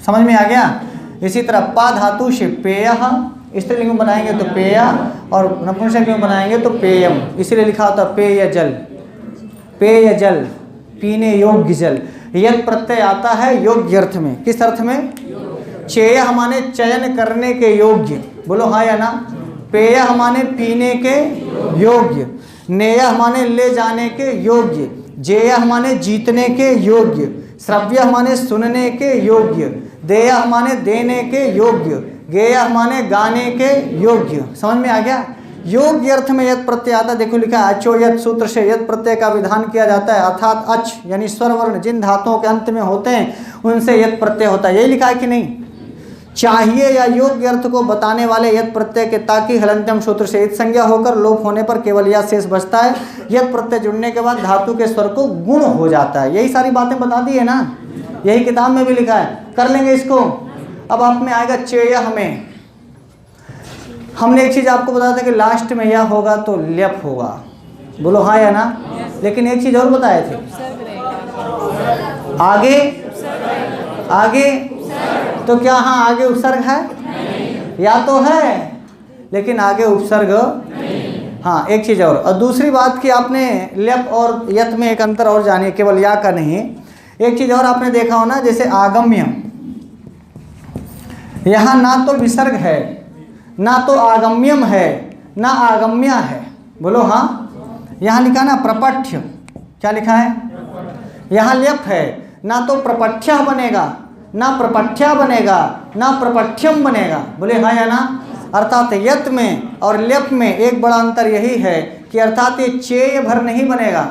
समझ में आ गया? इसी तरह पा धातु से पेयः, स्त्रीलिंग में बनाएंगे तो पेया और नपुंसक लिंग में बनाएंगे तो पेयम। इसीलिए लिखा होता पेय जल, पेय जल, पीने योग्य जल। यद प्रत्यय आता है योग्य अर्थ में। किस अर्थ में? चेय माने चयन करने के योग्य, बोलो हाँ या ना। पेय माने पीने के योग्य, नेय माने ले जाने के योग्य, जेय माने जीतने के योग्य, श्रव्य माने सुनने के योग्य, देय माने देने के योग्य, गेय माने गाने के योग्य। समझ में आ गया? योग्य अर्थ में यद प्रत्यय आता, देखो लिखा है अचो यद सूत्र से यद प्रत्यय का विधान किया जाता है, अर्थात अच यानी स्वर वर्ण जिन धातुओं के अंत में होते हैं उनसे यद प्रत्यय होता है। यही लिखा है कि नहीं? चाहिए या योग्य अर्थ को बताने वाले यद प्रत्यय के ताकि हलंत्यम सूत्र से इत संज्ञा होकर लोप होने पर केवल या शेष बचता है। यद प्रत्यय जुड़ने के बाद धातु के स्वर को गुण हो जाता है। यही सारी बातें बता दी है ना, यही किताब में भी लिखा है। कर लेंगे इसको। अब आप में आएगा चेय। हमें हमने एक चीज़ आपको बताया था कि लास्ट में या होगा तो ल्यप होगा, बोलो हाँ या ना। लेकिन एक चीज़ और बताए थे, आगे आगे तो क्या? हाँ, आगे उपसर्ग है या तो है, लेकिन आगे उपसर्ग हाँ। एक चीज़ और दूसरी बात कि आपने ल्यप और यत में एक अंतर और जानिए, केवल या का नहीं। एक चीज़ और आपने देखा हो ना, जैसे आगम्य, यहाँ ना तो विसर्ग है, ना तो आगम्यम है, ना आगम्या है, बोलो हाँ। यहाँ लिखा ना प्रपठ्य, क्या लिखा है? यहाँ ल्यप है, ना तो प्रपठ्य बनेगा, ना प्रपठ्या बनेगा, ना प्रपठ्यम बनेगा, बोले हाँ या ना। अर्थात यत में और ल्यप में एक बड़ा अंतर यही है कि अर्थात ये चेय भर नहीं बनेगा।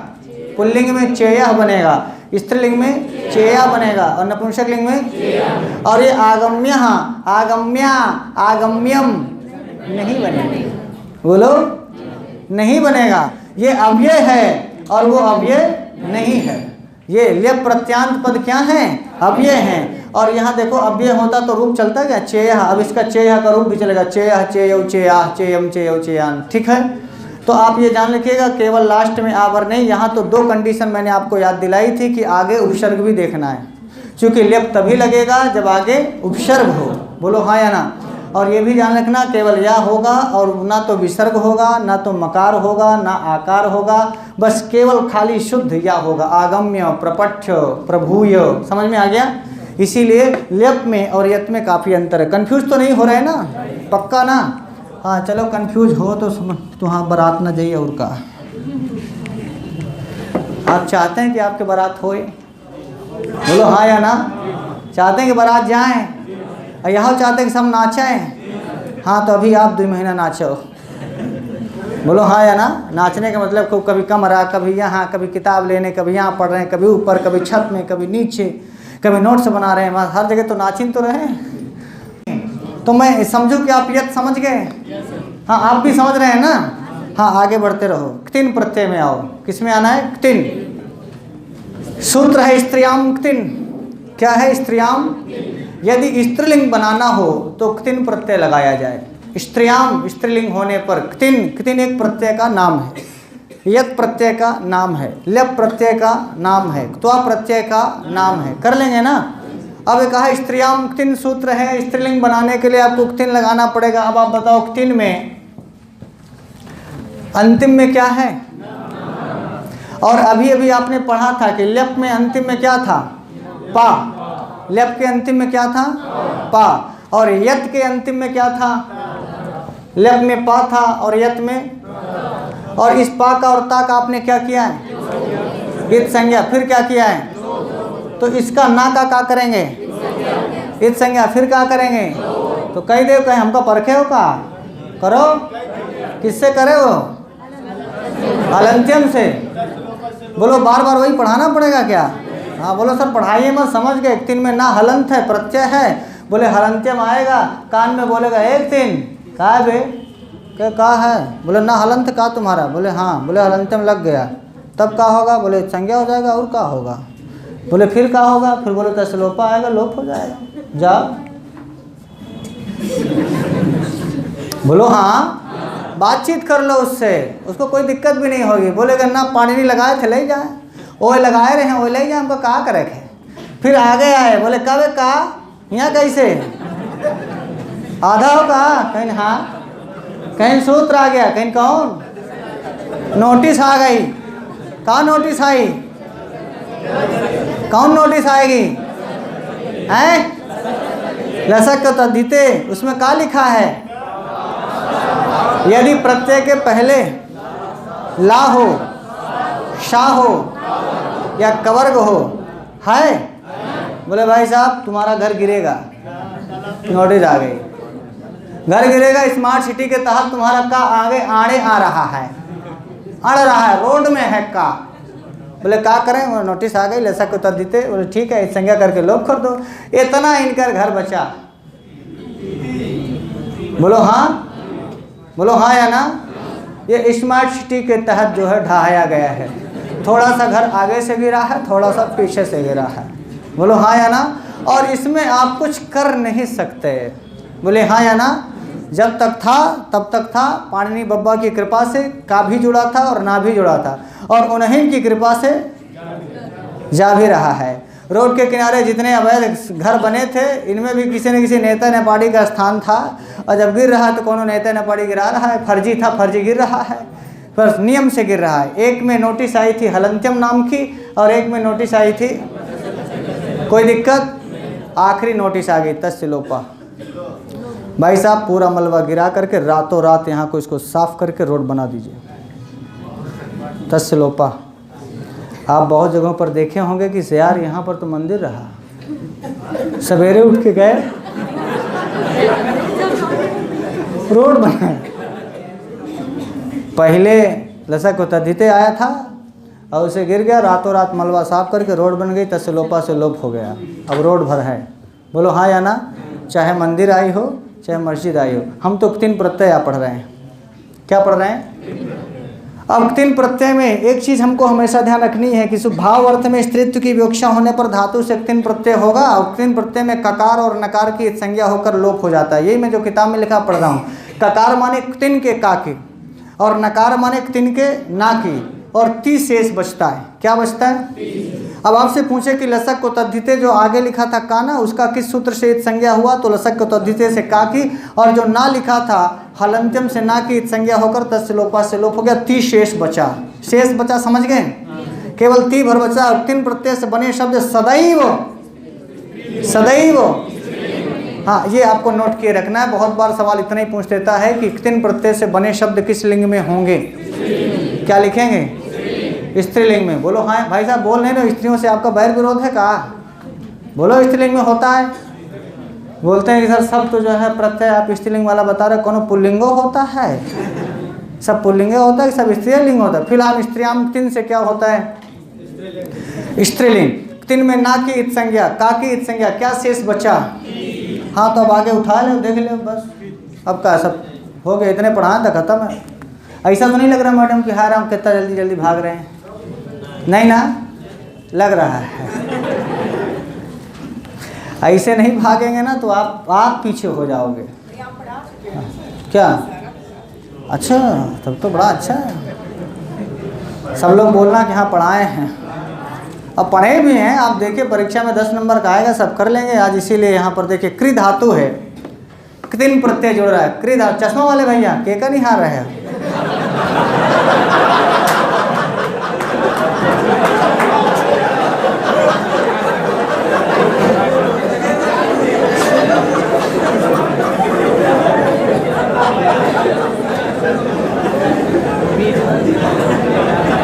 पुल्लिंग में चेयः बनेगा, स्त्रीलिंग में चेया बनेगा और नपुंसक लिंग में। और ये आगम्य, आगम्या, आगम्यम नहीं बनेगा, बोलो नहीं बनेगा। ये अव्यय है और वो अव्यय नहीं है। ये ल्यप प्रत्यांत पद क्या है? अव्यय हैं। और यहाँ देखो अव्यय होता तो रूप चलता क्या? चेयः। अब इसका चेयः का रूप भी चलेगा, चेयः, चेयौ, चेयाः, चेयम, चेयौ, चेयान। ठीक है, तो आप ये जान रखिएगा केवल लास्ट में आवर नहीं। यहाँ तो दो कंडीशन मैंने आपको याद दिलाई थी कि आगे उपसर्ग भी देखना है, क्योंकि ल्यप तभी लगेगा जब आगे उपसर्ग हो, बोलो हाँ या ना। और ये भी जान रखना केवल या होगा और ना तो विसर्ग होगा, ना तो मकार होगा, ना आकार होगा, बस केवल खाली शुद्ध या होगा। आगम्य, प्रपठ्य, प्रभूय। समझ में आ गया? इसीलिए ल्यप में और यत में काफ़ी अंतर है। कंफ्यूज तो नहीं हो रहे हैं ना? पक्का ना? हाँ चलो, कंफ्यूज हो तो समझ तो हाँ बारात ना जाइए। और का आप चाहते हैं कि आपके बारात होए? बोलो हाँ या ना। चाहते हैं कि बारात जाएं और यहाँ चाहते हैं कि सब नाचें? हाँ तो अभी आप 2 महीना नाचो, बोलो हाँ या ना। नाचने का मतलब खूब, कभी कमरा, कभी यहाँ, कभी किताब लेने, कभी यहाँ पढ़ रहे हैं, कभी ऊपर, कभी छत में, कभी नीचे, कभी नोट्स बना रहे हैं, हर जगह तो नाचिन तो रहे। तो मैं समझूं कि आप यत समझ गए? हाँ आप भी समझ रहे हैं ना? हाँ आगे बढ़ते रहो। क्तिन प्रत्यय में आओ। किस में आना है? क्तिन। सूत्र है स्त्रियाम क्तिन। क्या है? स्त्रियाम। यदि स्त्रीलिंग बनाना हो तो क्तिन प्रत्यय लगाया जाए। स्त्रियाम स्त्रीलिंग होने पर क्तिन, क्तिन एक प्रत्यय का नाम है, यत प्रत्यय का नाम है, ल्यप प्रत्यय का नाम है, त्वा प्रत्यय का नाम है। कर लेंगे ना? अब कहा स्त्रियाम क्तिन सूत्र है, स्त्रीलिंग बनाने के लिए आपको क्तिन लगाना पड़ेगा। अब आप बताओ क्तिन में अंतिम में क्या है? और अभी अभी आपने पढ़ा था कि ल्यप में अंतिम में क्या था? पा। ल्यप के अंतिम में क्या था? पा। और यत के अंतिम में क्या था? ल्यप में पा था और यत में, और इस पा का और ता का आपने क्या किया है? इत संज्ञा। फिर क्या किया है? तो इसका ना का क्या करेंगे? इत संज्ञा। फिर क्या करेंगे? तो कही दे, कहीं हमको परखे हो का? करो। किससे करे हो? हलंत्यम से। बोलो बार बार वही पढ़ाना पड़ेगा क्या? हाँ बोलो सर पढ़ाइए मत, समझ गए। एक 3 में ना हलंत है, प्रत्यय है, बोले हलंत्यम आएगा, कान में बोलेगा 1 3 का है बे? क्या कहा है? बोले ना हलंत का तुम्हारा? बोले हाँ। बोले हलंत्यम लग गया, तब क्या होगा? बोले संज्ञा हो जाएगा। और क्या होगा? बोले फिर क्या होगा? फिर बोले तो श्लोपा आएगा, लोप हो जाएगा। जाओ बोलो हाँ। बातचीत कर लो उससे, उसको कोई दिक्कत भी नहीं होगी। बोलेगा ना पानी नहीं लगाए थे ले जाए, वो लगाए रहे हैं वो ले जाए, हमको कहा करे थे। फिर आगे आए, बोले कब कहा यहाँ कैसे आधा हो कहा, कहीं हाँ, कहीं सूत्र आ गया, कहीं कौन नोटिस आ गई। कहाँ नोटिस आई, कौन नोटिस आएगी हैं? लसक तद्धिते, उसमें क्या लिखा है? यदि प्रत्यय के पहले ला हो, शा हो या कवर्ग हो, है, बोले भाई साहब तुम्हारा घर गिरेगा, नोटिस आ गई। घर गिरेगा स्मार्ट सिटी के तहत तुम्हारा का आगे आड़े आ रहा है, अड़ रहा है, रोड में है का। बोले क्या करें, वो नोटिस आ गई, लसक तद्धिते। बोले ठीक है, संज्ञा करके लोप कर दो। इतना इनका घर बचा। बोलो हाँ, बोलो हाँ या ना। ये स्मार्ट सिटी के तहत जो है ढहाया गया है। थोड़ा सा घर आगे से गिरा है, थोड़ा सा पीछे से गिरा है। बोलो हाँ या ना। और इसमें आप कुछ कर नहीं सकते। बोले हाँ या ना। जब तक था तब तक था, पाणिनि बब्बा की कृपा से का भी जुड़ा था और ना भी जुड़ा था, और उन्हीं की कृपा से जा भी रहा है। रोड के किनारे जितने अवैध घर बने थे, इनमें भी किसी न किसी नेता नेपाड़ी का स्थान था, और जब गिर रहा है तो कोनो नेता नेपाड़ी गिरा रहा है। फर्जी था, फर्जी गिर रहा है, पर नियम से गिर रहा है। एक में नोटिस आई थी हलंत्यम नाम की, और एक में नोटिस आई थी कोई दिक्कत, आखिरी नोटिस आ गई तस्य लोपा। भाई साहब पूरा मलबा गिरा करके रातों रात यहाँ को इसको साफ करके रोड बना दीजिए, तस्य लोपा। आप बहुत जगहों पर देखे होंगे कि यार यहाँ पर तो मंदिर रहा, सवेरे उठ के गए रोड बना। पहले लसक तद्धिते आया था और उसे गिर गया, रातों रात मलबा साफ करके रोड बन गई, तस्य लोपा से लोप हो गया। अब रोड भर है। बोलो हाँ या ना। चाहे मंदिर आई हो चाहे मस्जिद आई हो। हम तो तीन प्रत्यय पढ़ रहे हैं। क्या पढ़ रहे हैं? अब तीन प्रत्यय में एक चीज़ हमको हमेशा ध्यान रखनी है कि भाव अर्थ में स्त्रीत्व की विवक्षा होने पर धातु से तीन प्रत्यय होगा, और तीन प्रत्यय में ककार और नकार की संज्ञा होकर लोप हो जाता है। यही मैं जो किताब में लिखा पढ़ रहा हूँ। ककार माने तीन के का की, और नकार माने तीन के ना की, और ती शेष बचता है। क्या बचता है? अब आपसे पूछे कि लसक को तद्धिते जो आगे लिखा था का ना, उसका किस सूत्र से इत संज्ञा हुआ, तो लसक को तद्धिते से का की, और जो ना लिखा था हलंत्यम से ना की इत संज्ञा होकर तस्य लोपा से लोप हो गया, ती शेष बचा। शेष बचा, समझ गए? केवल ती भर बचा। और तीन प्रत्यय से बने शब्द सदैव, सदैव, हाँ ये आपको नोट किए रखना है। बहुत बार सवाल इतना ही पूछ देता है कि तीन प्रत्यय से बने शब्द किस लिंग में होंगे। क्या लिखेंगे? स्त्रीलिंग में। बोलो हाँ भाई साहब, बोल नहीं रहे, स्त्रियों से आपका बैर विरोध है कहा? बोलो स्त्रीलिंग में होता है। बोलते हैं कि सर सब तो जो है प्रत्यय आप स्त्रीलिंग वाला बता रहे, कोनो पुल्लिंगो होता है? सब पुल्लिंगे होता है कि सब स्त्रीलिंग होता है? फिलहाल स्त्रियाम तीन से क्या होता है? स्त्रीलिंग। तीन में ना की इत संज्ञा, का की इत संज्ञा, क्या शेष बचा? हाँ तो अब आगे उठा ले, देख ले बस। अब क्या सब हो गया, इतने पढ़ाएं तो खत्म है। ऐसा तो नहीं लग रहा मैडम कि हाय राम कितना जल्दी जल्दी भाग रहे हैं? नहीं ना, लग रहा है। ऐसे नहीं भागेंगे ना तो आप पीछे हो जाओगे। क्या? अच्छा, तब तो बड़ा अच्छा है। सब लोग बोलना कि हाँ पढ़ाए हैं। अब पढ़े भी हैं। आप देखिए परीक्षा में 10 नंबर का आएगा, सब कर लेंगे आज। इसीलिए यहाँ पर देखिए कृ धातु है, तीन प्रत्यय जुड़ रहा है। कृ धातु, चश्मा वाले भैया के का नहीं हार रहे हैं?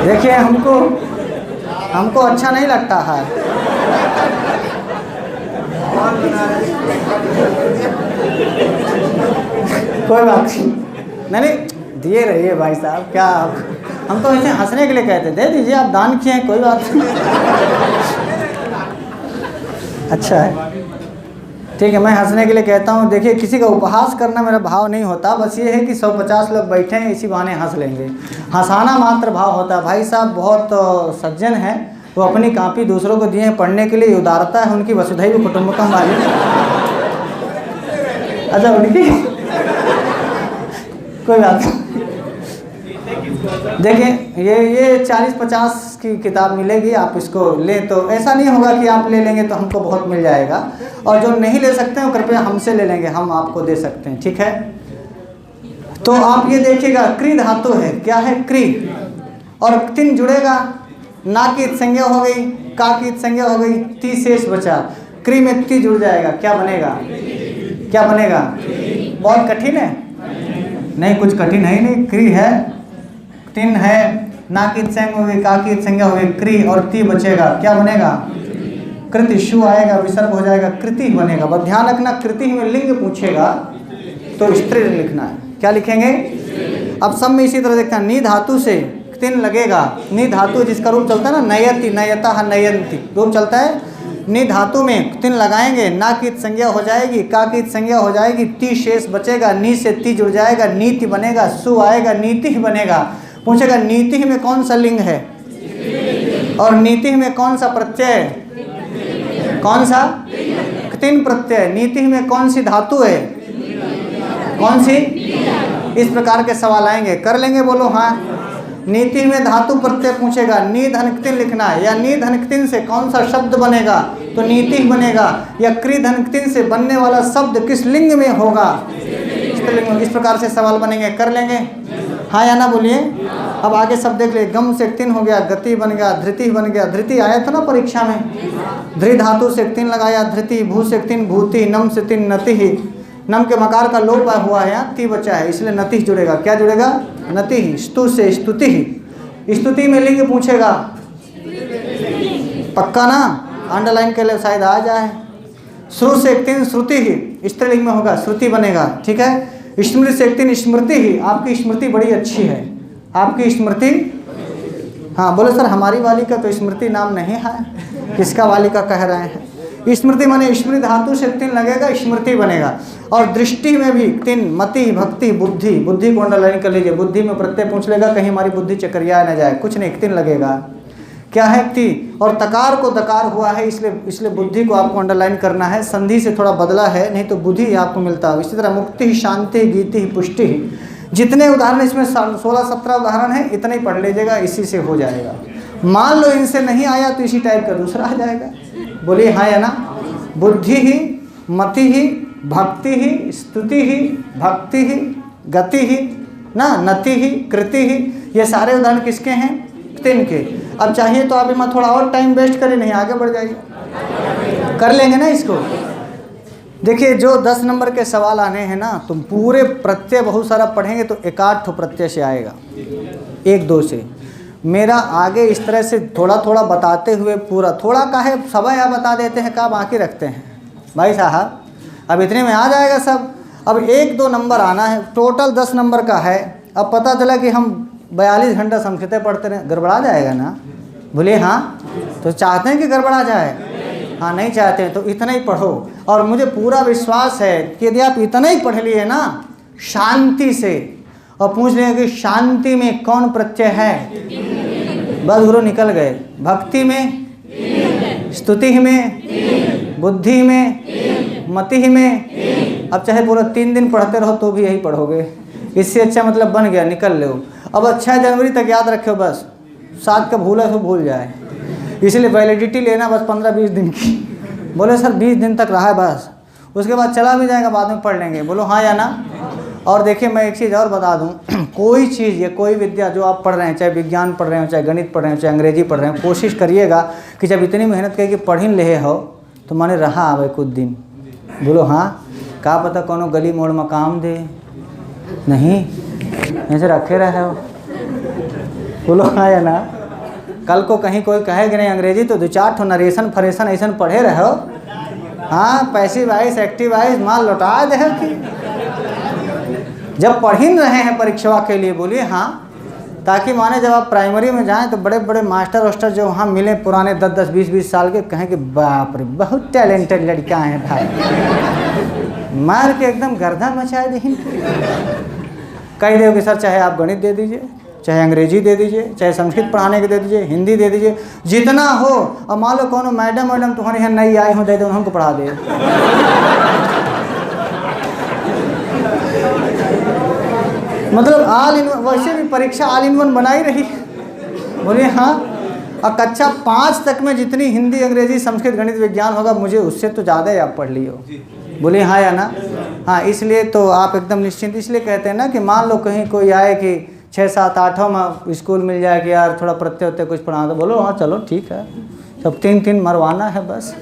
देखिए हमको अच्छा नहीं लगता है। कोई बात नहीं, दिए रहिए भाई साहब। क्या हम तो ऐसे हंसने के लिए कहते, दे दीजिए, आप दान किए हैं, कोई बात नहीं। अच्छा है, ठीक है, मैं हंसने के लिए कहता हूँ। देखिए किसी का उपहास करना मेरा भाव नहीं होता, बस ये है कि 150 लोग बैठे हैं, इसी बहाने हंस लेंगे। हंसाना मात्र भाव होता है। भाई साहब बहुत सज्जन हैं, वो अपनी कॉपी दूसरों को दिए हैं पढ़ने के लिए। उदारता है उनकी, वसुधैव कुटुंबकम वाली। अच्छा उनकी कोई बात नहीं। देखिए ये 40-50 की किताब मिलेगी, आप इसको लें तो ऐसा नहीं होगा कि आप ले लेंगे तो हमको बहुत मिल जाएगा, और जो नहीं ले सकते हैं कृपया हमसे ले लेंगे, हम आपको दे सकते हैं, ठीक है। तो आप ये देखिएगा क्री धातु है, क्या है क्री, और तिन जुड़ेगा, ना की संज्ञा हो गई, का की संज्ञा हो गई, ती शेष बचा, क्री में ती जुड़ जाएगा, क्या बनेगा, क्या बनेगा। बहुत कठिन है नहीं, कुछ कठिन है ही नहीं, क्री है, तिन है, ना की संज्ञा हो गई, का की संज्ञा हो गई, क्री और ती बचेगा, क्या बनेगा, कृति, शु आएगा, विसर्ग हो जाएगा, कृति बनेगा। बस ध्यान रखना, कृति में लिंग पूछेगा तो स्त्री लिखना है, क्या लिखेंगे। अब सब में इसी तरह देखना, नी धातु से तिन लगेगा, नी धातु जिसका रूप चलता है ना, नयति, नयता, नयंती रूप चलता है, नी धातु में तिन लगाएंगे, ना की संज्ञा हो जाएगी, का की संज्ञा हो जाएगी, ती शेष बचेगा, नी से ती जुड़ जाएगा, नीति बनेगा, सु आएगा, नीति बनेगा। पूछेगा नीति में कौन सा लिंग है, और नीति में कौन सा प्रत्यय, कौन सा, तिन प्रत्यय, नीति में कौन सी धातु है, कौन सी। इस प्रकार के सवाल आएंगे, कर लेंगे, बोलो हाँ। नीति में धातु प्रत्यय पूछेगा, नी धनकतिन लिखना है, या नी धनकतिन से कौन सा शब्द बनेगा तो नीति बनेगा, या क्री धनकतिन से बनने वाला शब्द किस लिंग में होगा, स्त्रीलिंग में। इस प्रकार से सवाल बनेंगे, कर लेंगे हाँ या ना बोलिए। अब आगे सब देख ले, गम से तिन हो गया, गति बन गया, धृति बन गया, धृति आया था ना परीक्षा में, धृ धातु से तिन लगाया, धृति, भू से तिन भूति, नम से तिन नति, नम के मकार का लोप हुआ है, यहाँ ती बचा है, इसलिए नति जुड़ेगा, क्या जुड़ेगा, नति। स्तु से स्तुति, स्तुति में लिंग पूछेगा, पक्का ना, अंडरलाइन के लिए शायद आ जाए। श्रु से तिन श्रुति ही, स्त्रीलिंग में होगा, श्रुति बनेगा, ठीक है। स्मृति से तिन स्मृति ही, आपकी स्मृति बड़ी अच्छी है, आपकी स्मृति। हाँ बोले सर हमारी वाली का तो स्मृति नाम नहीं है, किसका वाली का कह रहे हैं। स्मृति माने स्मृति धातु से तिन लगेगा, स्मृति बनेगा। और दृष्टि में भी तिन, मति, भक्ति, बुद्धि, बुद्धि को अंडरलाइन कर लीजिए, बुद्धि में प्रत्यय पूछ लेगा, कहीं हमारी बुद्धि चकरिया न जाए, कुछ नहीं, तिन लगेगा, क्या है ती। और तकार को दकार हुआ है, इसलिए बुद्धि को आपको अंडरलाइन करना है, संधि से थोड़ा बदला है, नहीं तो बुद्धि आपको मिलता है। इसी तरह मुक्ति, शांति, गीति, पुष्टि, जितने उदाहरण इसमें 16-17 उदाहरण है, इतने ही पढ़ लीजिएगा, इसी से हो जाएगा। मान लो इनसे नहीं आया तो इसी टाइप का दूसरा आ जाएगा, बोलिए हाँ या ना। बुद्धि ही, मति ही, भक्ति ही, स्तुति ही, भक्ति ही, गति ही ना, नति ही, कृति ही, ये सारे उदाहरण किसके हैं, तिन के। अब चाहिए तो आप इसमें थोड़ा और टाइम वेस्ट करें, नहीं आगे बढ़ जाइए, कर लेंगे ना इसको। देखिए जो 10 नंबर के सवाल आने हैं ना, तुम पूरे प्रत्यय बहुत सारा पढ़ेंगे तो 1-8 प्रत्यय से आएगा, 1-2 से। मेरा आगे इस तरह से थोड़ा थोड़ा बताते हुए पूरा, थोड़ा का है सब आप बता देते हैं, का बाकी रखते हैं भाई साहब, अब इतने में आ जाएगा सब। अब 1-2 नंबर आना है, टोटल 10 नंबर का है। अब पता चला कि हम 42 घंटा संस्कृत पढ़ते रहे, गड़बड़ा जाएगा ना, बोलिए हाँ। तो चाहते हैं कि गड़बड़ा जाए, हाँ नहीं चाहते हैं तो इतना ही पढ़ो। और मुझे पूरा विश्वास है कि यदि आप इतना ही पढ़ लिए ना शांति से, और पूछ लेंगे कि शांति में कौन प्रत्यय है, बस गुरु निकल गए। भक्ति में, स्तुति में, बुद्धि में, मति में। अब चाहे पूरा 3 दिन पढ़ते रहो तो भी यही पढ़ोगे, इससे अच्छा मतलब बन गया, निकल लो। अब 6 जनवरी तक याद रखो, बस 7 का भूला तो भूल जाए, इसलिए वैलिडिटी लेना बस 15-20 दिन की। बोले सर 20 दिन तक रहा है बस, उसके बाद चला भी जाएगा, बाद में पढ़ लेंगे, बोलो हाँ या ना। और देखिए मैं एक चीज़ और बता दूं, कोई चीज़ या कोई विद्या जो आप पढ़ रहे हैं, चाहे विज्ञान पढ़ रहे हो, चाहे गणित पढ़ रहे हो, चाहे अंग्रेजी पढ़ रहे हो, कोशिश करिएगा कि जब इतनी मेहनत करके पढ़ ही ले हो तो माने रहा आवे कुछ दिन, बोलो हाँ। का पता कोनो गली मोड़ में काम दे, नहीं ऐसे रखे रहे हो, बोलो हाँ या ना। कल को कहीं कोई कहेगा नहीं अंग्रेजी तो 2-4 नरेशन फरेशन ऐसा पढ़े रहो, हाँ पैसिव वाइस एक्टिव वाइस माल लौटा दे कि जब पढ़ ही रहे हैं परीक्षा के लिए, बोलिए हाँ। ताकि माने जब आप प्राइमरी में जाएं तो बड़े बड़े मास्टर वास्टर जो वहाँ मिले पुराने 10-10, 20-20 साल के, कहें कि बाप रे बहुत टैलेंटेड लड़का हैं भाई, मार के एकदम गर्दा मचाए दे। कह दो कि सर चाहे आप गणित दे दीजिए, चाहे अंग्रेजी दे दीजिए, चाहे संस्कृत पढ़ाने के दे दीजिए, हिंदी दे दीजिए, जितना हो। और मान लो कौन मैडम तुम्हारे यहाँ नई आई हो, दे दो उनको पढ़ा दे। मतलब ऑल इन, वैसे भी परीक्षा ऑल इन वन बना ही रही। बोले हाँ। और कक्षा 5 तक में जितनी हिंदी, अंग्रेजी, संस्कृत, गणित, विज्ञान होगा, मुझे उससे तो ज़्यादा ही आप पढ़ ली हो। बोले हाँ या ना? हाँ, इसलिए तो आप एकदम निश्चिंत। इसलिए कहते हैं ना कि मान लो कहीं कोई आए कि 6, 7, 8 में स्कूल मिल जाए कि यार थोड़ा प्रत्यय उत्त्यय कुछ पढ़ा दो, बोलो हाँ चलो ठीक है, सब 3 मरवाना है बस।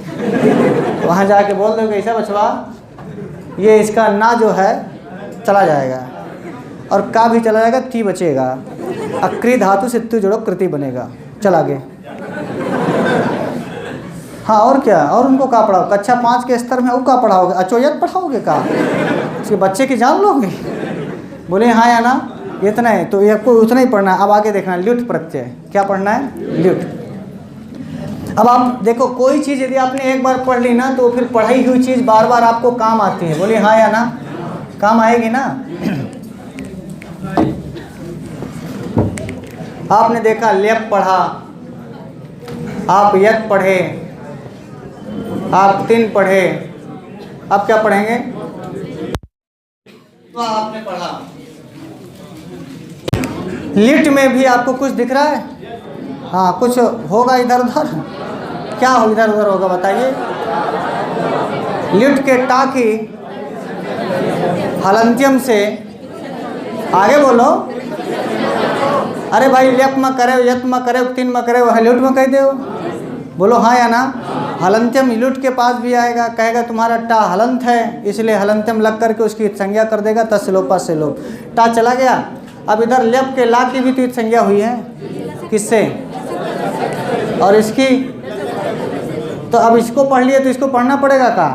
वहाँ जाके बोल दो कि ऐसा बचवा, ये इसका ना जो है चला जाएगा और का भी चला जाएगा, ती बचेगा, अक्री धातु से तु जोड़ो कृति बनेगा। चल आगे। हाँ और क्या, और उनको का पढ़ाओ? कक्षा 5 के स्तर में वो का पढ़ाओगे? अचोयत पढ़ाओगे का? उसके बच्चे की जान लोगे? बोले हाँ या ना? इतना है तो ये आपको उतना ही पढ़ना है। अब आगे देखना, ल्युट प्रत्यय। क्या पढ़ना है? ल्युट। अब आप देखो, कोई चीज़ यदि आपने एक बार पढ़ ली ना, तो फिर पढ़ाई हुई चीज़ बार बार आपको काम आती है। बोले हाँ या ना? काम आएगी ना? आपने देखा लेप पढ़ा, आप यत पढ़े, आप 3 पढ़े, अब क्या पढ़ेंगे? तो आपने पढ़ा। लिट में भी आपको कुछ दिख रहा है? हाँ, कुछ होगा इधर उधर? क्या हो इधर उधर होगा बताइए? लिट के टा की हलंत्यम से आगे बोलो। अरे भाई, लेप में करे, यत में करे, 3 में करे, वह लुट में कह दो। बोलो हाँ या ना? हलंत्यम लुट के पास भी आएगा, कहेगा तुम्हारा टा हलंत है, इसलिए हलंत्यम लग करके उसकी संज्ञा कर देगा, तस् लोपा से लोप, टा चला गया। अब इधर लेप के ला की भी तो संज्ञा हुई है, किससे? और इसकी तो अब इसको पढ़ लिए तो इसको पढ़ना पड़ेगा का?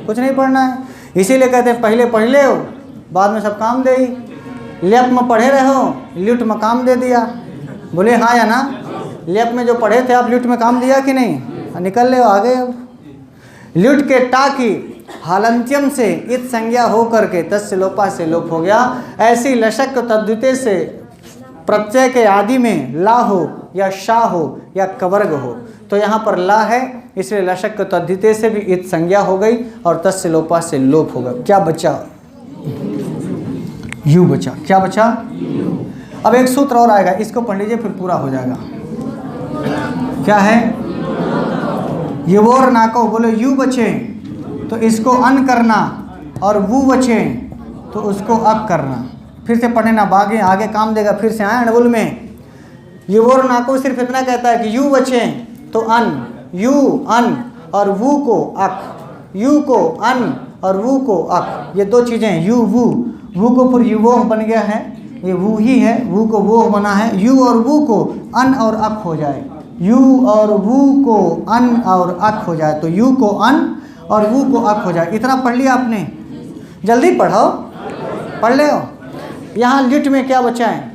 कुछ नहीं पढ़ना है। इसीलिए कहते हैं पहले पढ़ ले, बाद में सब काम दे। लेप में पढ़े रहो, ल्युट में काम दे दिया। बोले हाँ या ना? लेप में जो पढ़े थे आप, ल्युट में काम दिया कि नहीं? निकल ले आगे। अब ल्युट के टा की हालंत्यम से इत संज्ञा हो करके तस्य लोपा से लोप हो गया। ऐसी लशक तद्वितीय से प्रत्यय के आदि में ला हो या शा हो या कवर्ग हो, तो यहाँ पर ला है, इसलिए लशक तद्वितीय से भी इत संज्ञा हो गई और तस्य लोपा से लोप होगा। क्या बचा? यू बचा। क्या बचा? अब एक सूत्र और आएगा, इसको पढ़ लीजिए फिर पूरा हो जाएगा। क्या है? युवोर नाको। बोलो यू बचे तो इसको अन करना, और वू बचे तो उसको अक करना। फिर से पढ़ने ना, बागे आगे काम देगा। फिर से आए अणबुल में। युवोर नाको सिर्फ इतना कहता है कि यू बचे तो अन, यू अन और वू को अक, यू को अन और वू को अक, ये 2 चीज़ें। यू वू, वू को फिर युवोह बन गया है, ये वू ही है, वू को वोह बना है। यू और वू को अन और अक हो जाए, यू और वू को अन और अक हो जाए, तो यू को अन और वू को अक हो जाए। इतना पढ़ लिया आपने? जल्दी पढ़ो, पढ़ ले। यहाँ लिट में क्या बचा है?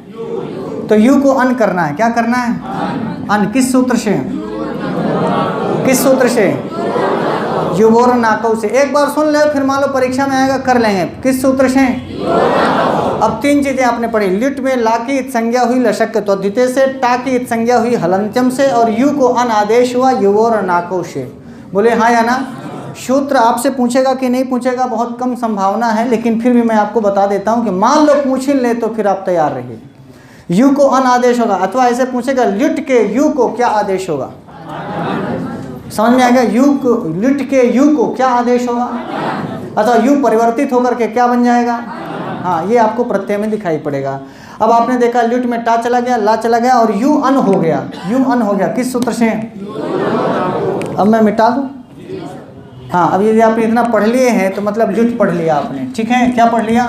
तो यू को अन करना है। क्या करना है? अन। किस सूत्र से? किस सूत्र से? युवोर नाको से। एक बार सुन ले, फिर मान लो परीक्षा में आएगा कर लेंगे। किस सूत्र से? अब 3 चीज़ें आपने पढ़ी। लिट में ला की इत संज्ञा हुई लशक तद्वितीय से, टा की इत संज्ञा हुई हलंत्यम से, और यू को अन आदेश हुआ युवोर नाको से। बोले हाँ या ना? सूत्र आपसे पूछेगा कि नहीं पूछेगा, बहुत कम संभावना है, लेकिन फिर भी मैं आपको बता देता हूँ कि मान लो पूछ ही ले तो फिर आप तैयार रहिए। यू को अन आदेश होगा, अथवा ऐसे पूछेगा लिट के यू को क्या आदेश होगा? समझ में आ गया? यू को, लिट के यू को क्या आदेश होगा? अथवा यू परिवर्तित होकर के क्या बन जाएगा? हाँ, ये आपको प्रत्यय में दिखाई पड़ेगा। अब आपने देखा लिट में टा चला गया, ला चला गया और यू अन हो गया। यू अन हो गया किस सूत्र से? अब मैं मिटा दूँ? हाँ, अब यदि आपने इतना पढ़ लिए हैं तो मतलब लिट पढ़ लिया आपने। ठीक है, क्या पढ़ लिया?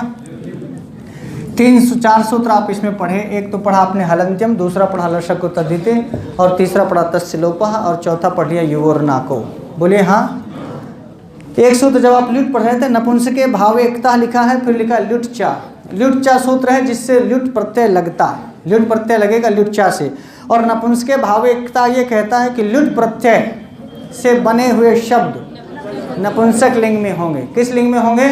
3-4 सूत्र आप इसमें पढ़े। एक तो पढ़ा आपने हलंत्यम, दूसरा पढ़ा लशक तद्वितीय, और तीसरा पढ़ा तस्य लोपः, और चौथा पढ़ लिया युवोर नाको। बोले हाँ? एक सूत्र जब आप ल्युट पढ़ रहे थे, नपुंसके भाव एकता लिखा है, फिर लिखा ल्युट चा। ल्युट चा सूत्र है जिससे ल्युट प्रत्यय लगता है, ल्युट प्रत्यय लगेगा ल्युट चा से। और नपुंसके भाव एकता ये कहता है कि ल्युट प्रत्यय से बने हुए शब्द नपुंसक लिंग में होंगे। किस लिंग में होंगे?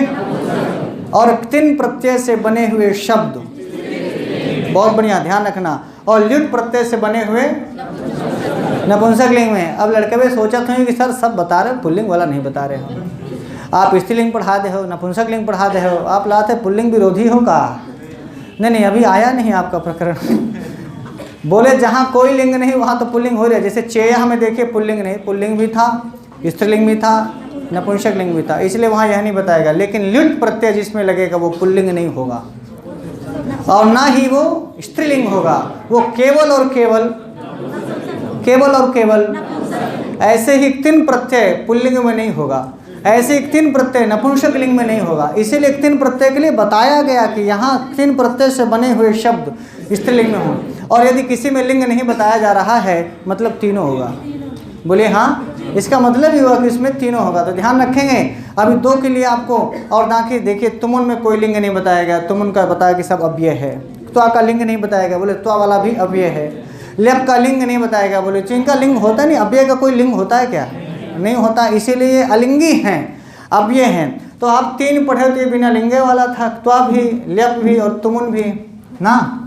और तिन प्रत्यय से बने हुए शब्द, बहुत बढ़िया ध्यान रखना, और ल्युट प्रत्यय से बने हुए नपुंसक लिंग में। अब लड़के भी सोचा था कि सर सब बता रहे हो, पुल्लिंग वाला नहीं बता रहे हो। आप स्त्रीलिंग पढ़ा दे हो, नपुंसक लिंग पढ़ा दे हो, आप लाते पुल्लिंग विरोधी हो का? नहीं अभी आया नहीं आपका प्रकरण। बोले जहाँ कोई लिंग नहीं वहाँ तो पुल्लिंग हो रहा है। जैसे चेयह में देखिए पुल्लिंग नहीं, पुल्लिंग भी था, स्त्रीलिंग भी था, नपुंसक लिंग भी था, इसलिए वहाँ यह नहीं बताएगा। लेकिन लिट प्रत्यय जिसमें लगेगा वो पुल्लिंग नहीं होगा और ना ही वो स्त्रीलिंग होगा, वो केवल और केवल ऐसे ही तीन प्रत्यय पुल्लिंग में नहीं होगा, ऐसे ही तीन प्रत्यय नपुंसक लिंग में नहीं होगा। इसीलिए तीन प्रत्यय के लिए बताया गया कि यहाँ तीन प्रत्यय से बने हुए शब्द स्त्रीलिंग में हों। और यदि किसी में लिंग नहीं बताया जा रहा है मतलब तीनों होगा। बोले हाँ, इसका मतलब ही हुआ कि इसमें तीनों होगा। तो ध्यान रखेंगे। अभी दो के लिए आपको और दाखिल देखिए, तुमुन में कोई लिंग नहीं बताया गया, तुमुन का बताया कि सब अव्यय है। त्वा का लिंग नहीं बताया गया, बोले त्वा वाला भी अव्यय है। लेप का लिंग नहीं बताया गया, बोले जिनका लिंग होता नहीं, अव्यय का कोई लिंग होता है क्या? नहीं होता, इसीलिए अलिंगी हैं, अव्यय हैं। तो आप तीन पढ़े थे, बिना लिंगे वाला था, त्वा भी, लेप भी और तुमुन भी ना।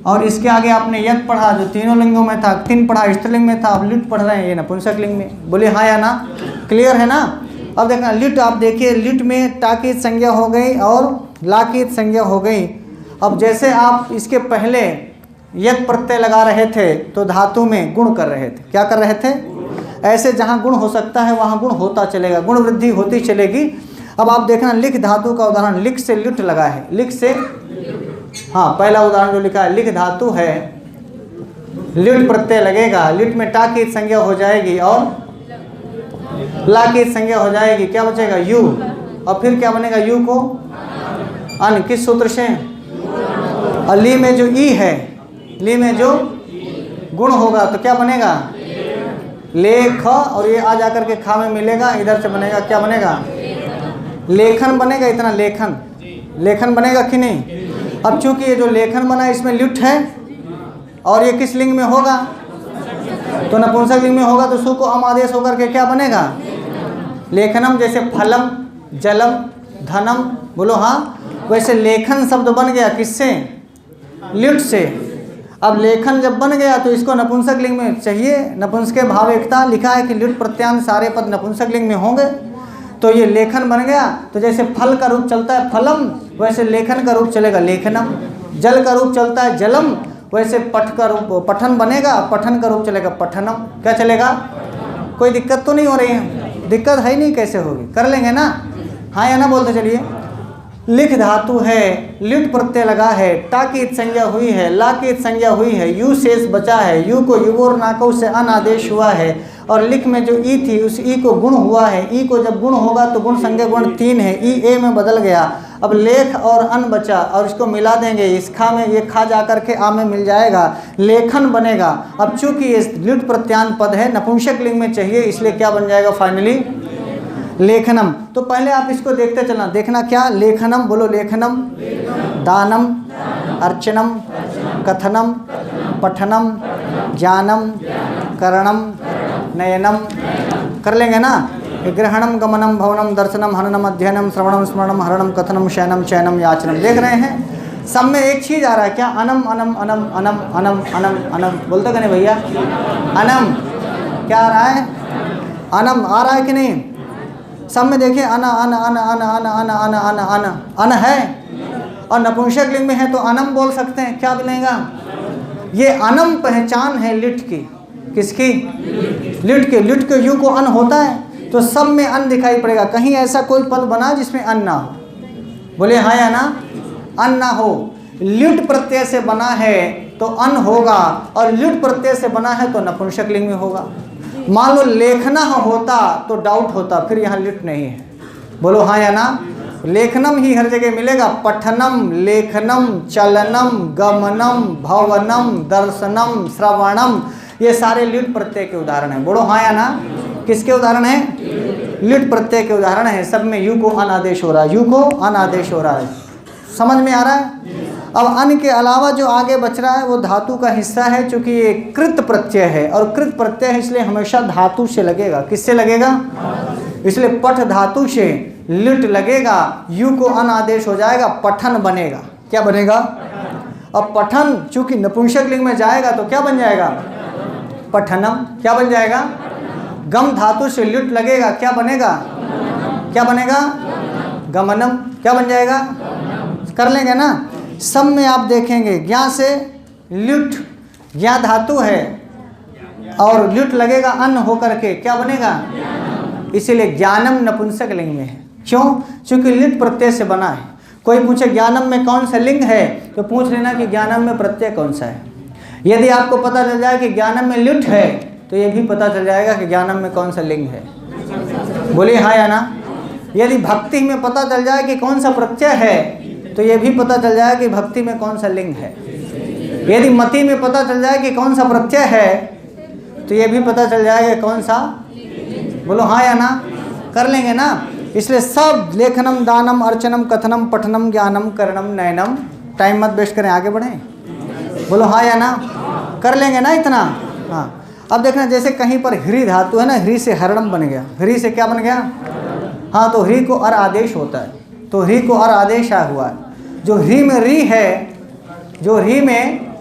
और इसके आगे आपने यद पढ़ा जो तीनों लिंगों में था, तीन पढ़ा स्त्रीलिंग में था, अब लिट पढ़ रहे हैं ये नपुंसक लिंग में। बोले हाँ या ना? क्लियर है ना? अब देखना लिट, आप देखिए लिट में टा की संज्ञा हो गई और ला की संज्ञा हो गई। अब जैसे आप इसके पहले यद प्रत्यय लगा रहे थे तो धातु में गुण कर रहे थे। क्या कर रहे थे? ऐसे जहाँ गुण हो सकता है वहाँ गुण होता चलेगा, गुण वृद्धि होती चलेगी। अब आप देखना लिख धातु का उदाहरण, लिख से लिट लगा है, लिख से, हाँ पहला उदाहरण जो लिखा है लिख धातु है, लिट प्रत्यय लगेगा, लिट में टा की संज्ञा हो जाएगी और ला की संज्ञा हो जाएगी, क्या बचेगा? यू। और फिर क्या बनेगा? यू को अन, किस सूत्र से? और ली में जो ई है, ली में जो गुण होगा तो क्या बनेगा? लेख, और ये आ जाकर के खा में मिलेगा, इधर से बनेगा, क्या बनेगा? लेखन बनेगा। इतना लेखन, लेखन बनेगा कि नहीं? अब चूंकि ये जो लेखन बना इसमें लिट है और ये किस लिंग में होगा? तो नपुंसक लिंग में होगा, तो सु को अम आदेश होकर के क्या बनेगा? लेखनम। जैसे फलम, जलम, धनम, बोलो हाँ, वैसे लेखन शब्द बन गया किससे? लिट से। अब लेखन जब बन गया तो इसको नपुंसक लिंग में चाहिए, नपुंसक भाव एकता लिखा है कि लिट प्रत्यांत सारे पद नपुंसक लिंग में होंगे, तो ये लेखन बन गया। तो जैसे फल का रूप चलता है फलम, वैसे लेखन का रूप चलेगा लेखनम। जल का रूप चलता है जलम, वैसे पठ का रूप पठन बनेगा, पठन का रूप चलेगा पठनम। क्या चलेगा? कोई दिक्कत तो नहीं हो रही है? दिक्कत है ही नहीं, कैसे होगी? कर लेंगे ना? हाँ या ना बोलते चलिए। लिख धातु है, लिट प्रत्यय लगा है, टा की संज्ञा हुई है, ला की संज्ञा हुई है, यू शेष बचा है, यू को युवोर नाकौ से अन आदेश हुआ है, और लिख में जो ई थी उस ई को गुण हुआ है। ई को जब गुण होगा तो गुण संज्ञा गुण 3 है, ई ए में बदल गया। अब लेख और अन बचा और इसको मिला देंगे, इस खा में ये खा जा करके आ में मिल जाएगा, लेखन बनेगा। अब चूंकि ये लिट प्रत्यांत पद है, नपुंसक लिंग में चाहिए, इसलिए क्या बन जाएगा फाइनली? लेखनम। तो पहले आप इसको देखते चलना, देखना क्या? लेखनम, बोलो लेखनम, दानम, अर्चनम, कथनम, पठनम, ज्ञानम, करणम, नयनम। कर लेंगे ना? ग्रहणम, गमनम, भवनम, दर्शनम, हननम, अध्ययनम, श्रवणम, स्मरणम, हरणम, कथनम, शयनम, चयनम, याचनम। देख रहे हैं सब में एक चीज आ रहा है क्या? अनम अनम अनम अनम अनम अनम अनम। बोलते कहीं भैया? अनम क्या आ रहा है? अनम आ रहा है कि नहीं? सब में देखिए अन अन अन अन अन अन अन अन अन अन है, और नपुंसक लिंग में है तो अनम बोल सकते हैं। क्या बनेगा? ये अनम पहचान है लिट की। किसकी? लिट के। लिट के यू को अन होता है तो सब में अन दिखाई पड़ेगा। कहीं ऐसा कोई पद बना जिसमें अन ना हो? बोले हाँ या ना? अन ना हो। लिट प्रत्यय से बना है तो अन होगा, और लिट प्रत्यय से बना है तो नपुंसक लिंग में होगा। मान लो लेखना होता तो डाउट होता, फिर यहाँ लिट नहीं है। बोलो हाँ या ना? लेखनम ही हर जगह मिलेगा। पठनम, लेखनम, चलनम, गमनम, भवनम, दर्शनम, श्रवणम, ये सारे लिट प्रत्यय के उदाहरण हैं। बोलो हाँ या ना? किसके उदाहरण है? लिट प्रत्यय के उदाहरण है। सब में यू को अन आदेश हो रहा है, यू को अन आदेश हो रहा है। समझ में आ रहा है? अब अन के अलावा जो आगे बच रहा है वो धातु का हिस्सा है, चूंकि ये कृत प्रत्यय है, और कृत प्रत्यय है इसलिए हमेशा धातु से लगेगा। किससे लगेगा? इसलिए पठ धातु से लिट लगेगा, यू को अन आदेश हो जाएगा, पठन बनेगा। क्या बनेगा? अब पठन चूंकि नपुंसक लिंग में जाएगा तो क्या बन जाएगा? पठनम। क्या बन जाएगा? गम धातु से लिट लगेगा, क्या बनेगा? क्या बनेगा? गमनम। क्या बन जाएगा? कर लेंगे ना? सब में आप देखेंगे ज्ञा से ल्युट, ज्ञा धातु है और ल्युट लगेगा अन्न होकर के क्या बनेगा, इसीलिए ज्ञानम नपुंसक लिंग में है। क्यों? क्योंकि ल्युट प्रत्यय से बना है। कोई पूछे ज्ञानम में कौन सा लिंग है तो पूछ लेना कि ज्ञानम में प्रत्यय कौन सा है। यदि आपको पता चल जाए कि ज्ञानम में ल्युट है तो ये भी पता चल जाएगा कि ज्ञानम में कौन सा लिंग है। बोलिए हाँ या ना। यदि भक्ति में पता चल जाए कि कौन सा प्रत्यय है तो ये भी पता चल जाए कि भक्ति में कौन सा लिंग है। यदि मति में पता चल जाए कि कौन सा प्रत्यय है तो ये भी पता चल जाएगा कौन सा। बोलो हाँ या ना, कर लेंगे ना। इसलिए सब लेखनम, दानम, अर्चनम, कथनम, पठनम, ज्ञानम, करणम, नयनम। टाइम मत वेस्ट करें, आगे बढ़ें। बोलो हाँ या ना, कर लेंगे ना इतना। हाँ, अब देखना जैसे कहीं पर ह्री धातु है ना, ह्री से हरणम बन गया। ह्री से क्या बन गया? हाँ, तो ह्री को अर आदेश होता है, तो ह्री को अर आदेश आया हुआ है। जो ह्री में री है, जो ह्री में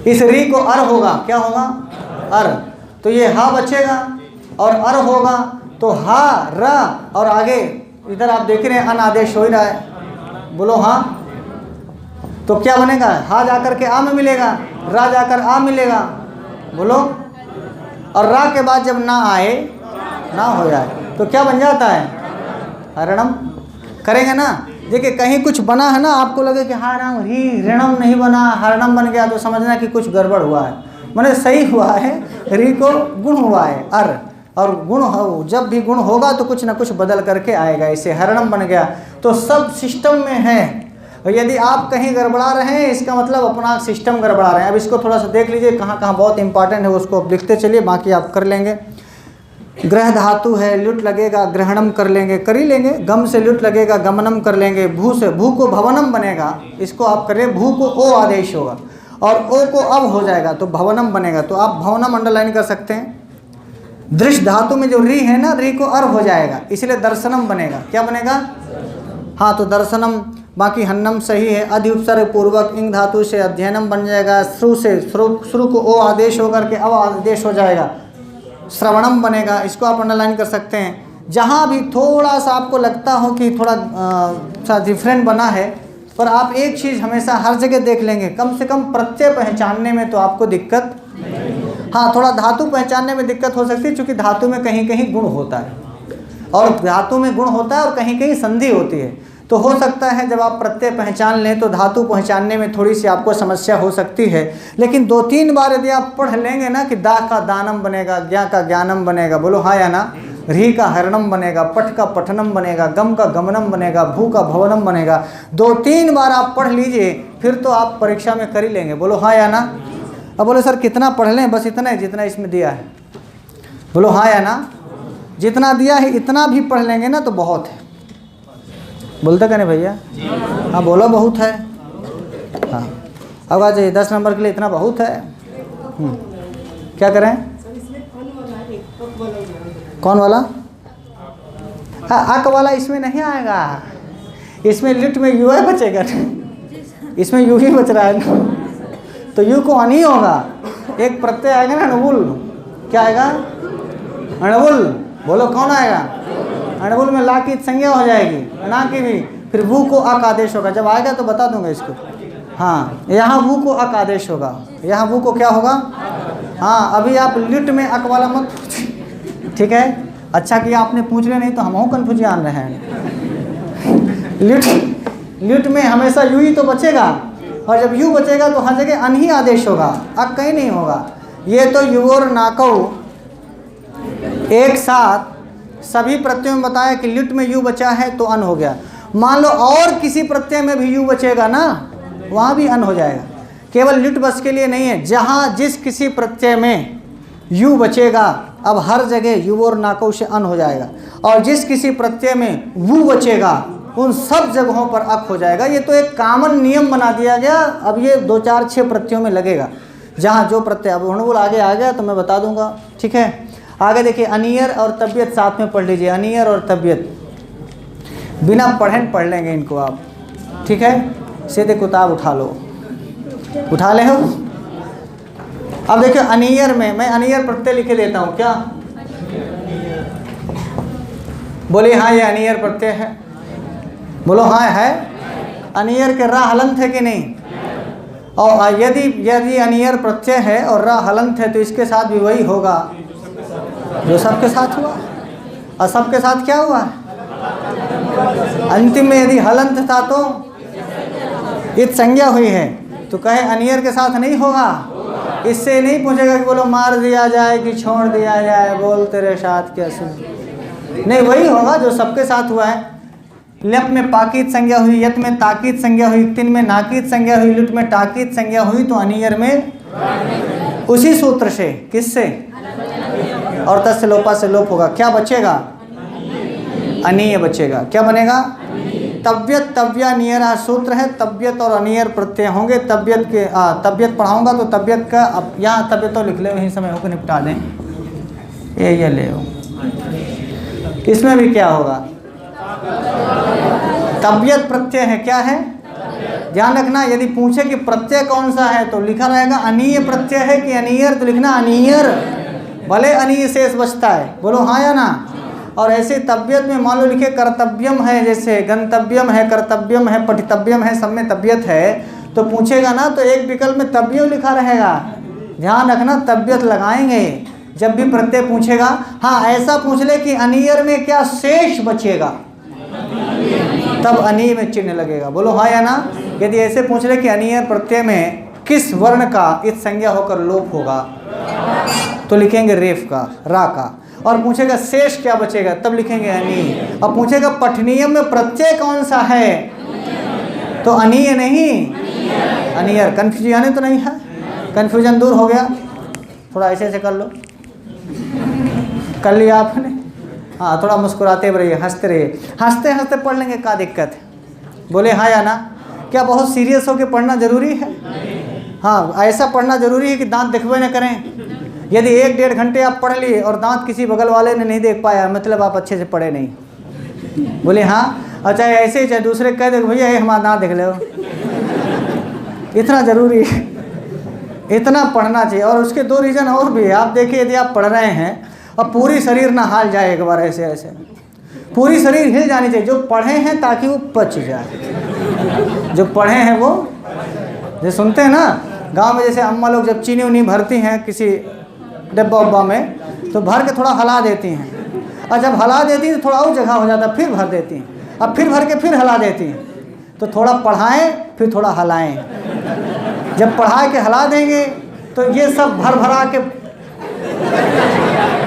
इस री को अर होगा, क्या होगा? अर। तो ये हा बचेगा और अर होगा तो हा र, और आगे इधर आप देख रहे हैं अन आदेश हो ही रहा है। बोलो हाँ, तो क्या बनेगा? हा जाकर के आ में मिलेगा, रा जाकर आ मिलेगा। बोलो, और रा के बाद जब ना आए, ना हो जाए तो क्या बन जाता है? हरणम। करेंगे ना। देखिए कहीं कुछ बना है ना, आपको लगे कि हाँ राम री ऋणम नहीं बना, हरणम बन गया, तो समझना कि कुछ गड़बड़ हुआ है। माने सही हुआ है, री को गुण हुआ है अर, और गुण हो, जब भी गुण होगा तो कुछ ना कुछ बदल करके आएगा। इसे हरणम बन गया तो सब सिस्टम में है। और यदि आप कहीं गड़बड़ा रहे हैं इसका मतलब अपना सिस्टम गड़बड़ा रहे हैं। अब इसको थोड़ा सा देख लीजिए कहाँ कहाँ बहुत इंपॉर्टेंट है, उसको आप लिखते चलिए, बाकी आप कर लेंगे। ग्रह धातु है, लुट लगेगा, ग्रहणम कर लेंगे, कर ही लेंगे। गम से लुट लगेगा, गमनम कर लेंगे। भू से, भू को भवनम बनेगा, इसको आप करें। भू को ओ आदेश होगा और ओ को अब हो जाएगा तो भवनम बनेगा, तो आप भवनम अंडरलाइन कर सकते हैं। दृश्य धातु में जो री है ना, री को अर हो जाएगा, इसलिए दर्शनम बनेगा। क्या बनेगा? हाँ, तो दर्शनम। बाकी हन्नम सही है। अधि उपसर्ग पूर्वक इंग धातु से अध्ययनम बन जाएगा। श्रु से, श्रु को ओ आदेश होकर के अब आदेश हो जाएगा, श्रवणम बनेगा। इसको आप अंडरलाइन कर सकते हैं। जहाँ भी थोड़ा सा आपको लगता हो कि थोड़ा सा डिफरेंट बना है, पर आप एक चीज़ हमेशा हर जगह देख लेंगे, कम से कम प्रत्यय पहचानने में तो आपको दिक्कत, हाँ थोड़ा धातु पहचानने में दिक्कत हो सकती है, क्योंकि धातु में कहीं कहीं गुण होता है, और धातु में गुण होता है और कहीं कहीं संधि होती है। तो हो सकता है जब आप प्रत्यय पहचान लें तो धातु पहचानने में थोड़ी सी आपको समस्या हो सकती है। लेकिन 2-3 बार यदि आप पढ़ लेंगे ना कि दा का दानम बनेगा, ज्ञा का ज्ञानम बनेगा, बोलो हाँ या ना, री का हरणम बनेगा, पठ का पठनम बनेगा, गम का गमनम बनेगा, भू का भवनम बनेगा, 2-3 बार आप पढ़ लीजिए, फिर तो आप परीक्षा में कर ही लेंगे। बोलो हाँ या ना। अब बोले सर कितना पढ़ लें? बस इतना है जितना इसमें दिया है। बोलो हाँ या ना। जितना दिया है इतना भी पढ़ लेंगे ना तो बहुत है। बोलते क्या नहीं भैया? हाँ बोलो बहुत है। हाँ अब आज 10 नंबर के लिए इतना बहुत है। क्या करें? कौन वाला? हाँ अक वाला इसमें नहीं आएगा, इसमें लिट में यू बचेगा, इसमें यू ही बच रहा है ना, तो यू को अन ही होगा। एक प्रत्यय आएगा ना अणबुल, क्या आएगा? अणबुल। बोलो कौन आएगा? अणबुल में ला की संज्ञा हो जाएगी, ना की भी, फिर भू को अक आदेश होगा। जब आएगा तो बता दूंगा इसको। हाँ यहाँ भू को अक आदेश होगा, यहाँ भू को क्या होगा? हाँ अभी आप लिट में अक वाला मत, ठीक है? अच्छा किया आपने पूछ लिया, नहीं तो हम कन्फ्यूज जान रहे हैं। लिट में हमेशा यू ही तो बचेगा, और जब यू बचेगा तो हर जगह अन ही आदेश होगा, अक कहीं नहीं होगा। ये तो यू और नाकौ एक साथ सभी प्रत्ययों में बताया कि लिट में यू बचा है तो अन हो गया। मान लो और किसी प्रत्यय में भी यू बचेगा ना, वहाँ भी अन हो जाएगा। केवल लिट बस के लिए नहीं है, जहाँ जिस किसी प्रत्यय में यू बचेगा अब हर जगह यू और नाकौ से अन हो जाएगा, और जिस किसी प्रत्यय में वू बचेगा उन सब जगहों पर अक हो जाएगा। ये तो एक कॉमन नियम बना दिया गया। अब ये 2, 4, 6 प्रत्ययों में लगेगा, जहाँ जो प्रत्यय। अब हणुबुल आगे आ गया तो मैं बता दूंगा, ठीक है? आगे देखिए, अनियर और तबियत साथ में पढ़ लीजिए। अनियर और तबियत बिना पढ़े पढ़ लेंगे इनको आप, ठीक है? सीधे किताब उठा लो, उठा ले हो। अब देखिए अनियर में मैं अनियर प्रत्यय लिखे देता हूँ, क्या? बोलिए हाँ ये अनियर प्रत्यय है। बोलो हाँ है। अनियर के रा हलंत है कि नहीं? और यदि अनियर प्रत्यय है और रा हलंत है तो इसके साथ भी वही होगा जो सबके साथ हुआ। और सबके साथ क्या हुआ? अंतिम में यदि हलंत था तो इत संज्ञा हुई है, तो कहे अनियर के साथ नहीं होगा। इससे नहीं पूछेगा कि बोलो मार दिया जाए कि छोड़ दिया जाए, बोल तेरे साथ क्या सुन, नहीं, वही होगा जो सबके साथ हुआ है। लप में पाकीद संज्ञा हुई, यत में ताकीद संज्ञा हुई, तिन में नाकीद संज्ञा हुई, लुट में टाकीद संज्ञा हुई, तो अनियर में उसी सूत्र से, किससे? और तस्य लोपा से लोप होगा। क्या बचेगा? अनीय बचेगा। क्या बनेगा? तव्यत तव्या नियरा सूत्र है, तव्यत और अनियर प्रत्यय होंगे। तव्यत पढ़ाऊंगा तो तव्यत का, अब यहाँ तव्यत तो लिख ले, वहीं समय होकर निपटा दें। ये ले हो, इसमें भी क्या होगा? तव्यत प्रत्यय है। क्या है? ध्यान रखना, यदि पूछे कि प्रत्यय कौन सा है तो लिखा रहेगा अनीय प्रत्यय है कि अनियर, तो लिखना अनियर, भले अनीय शेष बचता है। बोलो हाँ या ना? और ऐसे तव्यत में मान लो लिखे कर्तव्यम है, जैसे गंतव्यम है, कर्तव्यम है, पठितव्यम है, सब में तव्यत है, तो पूछेगा ना तो एक विकल्प में तव्यम लिखा रहेगा। ध्यान रखना, तव्यत लगाएंगे जब भी प्रत्यय पूछेगा। हाँ, ऐसा पूछ ले कि अनियर में क्या शेष बचेगा, तब अनीय में चिन्ह लगेगा। बोलो हाँ या ना? यदि ऐसे पूछ ले कि अनियर प्रत्यय में किस वर्ण का इत संज्ञा होकर लोप होगा, तो लिखेंगे रेफ का, रा का। और पूछेगा शेष क्या बचेगा, तब लिखेंगे अनीय। और पूछेगा पठनीय में प्रत्यय कौन सा है, तो अनीय नहीं अनियर। कन्फ्यूजन तो नहीं है? कन्फ्यूजन दूर हो गया? थोड़ा ऐसे कर लो, कर लिया आपने? हाँ, थोड़ा मुस्कुराते रहिए, हंसते रहिए, हंसते हंसते पढ़ लेंगे, क्या दिक्कत है? बोले हाँ या ना? क्या बहुत सीरियस होकर पढ़ना जरूरी है? हाँ, ऐसा पढ़ना जरूरी है कि दांत दिखबे न करें। यदि 1-1.5 घंटे आप पढ़ लिए और दांत किसी बगल वाले ने नहीं देख पाया, मतलब आप अच्छे से पढ़े नहीं। बोले हाँ, और चाहे ऐसे ही चाहे दूसरे कह दे भैया ये हमारा दांत देख लो, इतना जरूरी है, इतना पढ़ना चाहिए। और उसके 2 रीज़न और भी है। आप देखिए, यदि आप पढ़ रहे हैं और पूरी शरीर ना हाल जाए एक बार, ऐसे ऐसे पूरी शरीर हिल जानी चाहिए। जो पढ़े हैं ताकि वो पच जाए, जो पढ़े हैं वो, जो सुनते हैं ना गांव में, जैसे अम्मा लोग जब चीनी उनी भरती हैं किसी डब्बा उब्बा में, तो भर के थोड़ा हिला देती हैं, और जब हिला देती हैं तो थोड़ा और जगह हो जाता है, फिर भर देती हैं, अब फिर भर के फिर हिला देती हैं। तो थोड़ा पढ़ाएं फिर थोड़ा हिलाएं। जब पढ़ा के हिला देंगे तो ये सब भर भरा के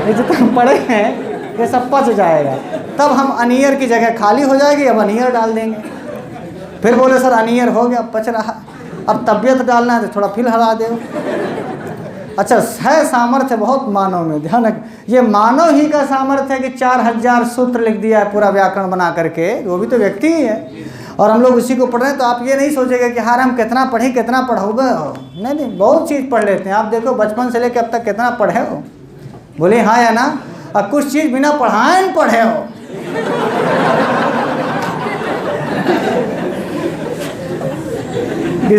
जितना पढ़े हैं ये सब पच जाएगा। तब हम अनियर की जगह खाली हो जाएगी, अब अनियर डाल देंगे। फिर बोले सर अनियर हो गया, पच रहा, अब तबियत डालना है तो थोड़ा फिर हिला दो। अच्छा, है सामर्थ्य बहुत मानव में, ध्यान रख। ये मानव ही का सामर्थ्य है कि 4000 सूत्र लिख दिया है पूरा व्याकरण बना करके, वो भी तो व्यक्ति ही है, और हम लोग उसी को पढ़ रहे हैं। तो आप ये नहीं सोचेगा कि हार हम कितना पढ़े, कितना पढ़ोगे। नहीं, बहुत चीज़ पढ़ लेते हैं। आप देखो बचपन से लेकर अब तक कितना पढ़े हो, बोले हाँ या ना? और कुछ चीज़ बिना पढ़ाए पढ़े हो।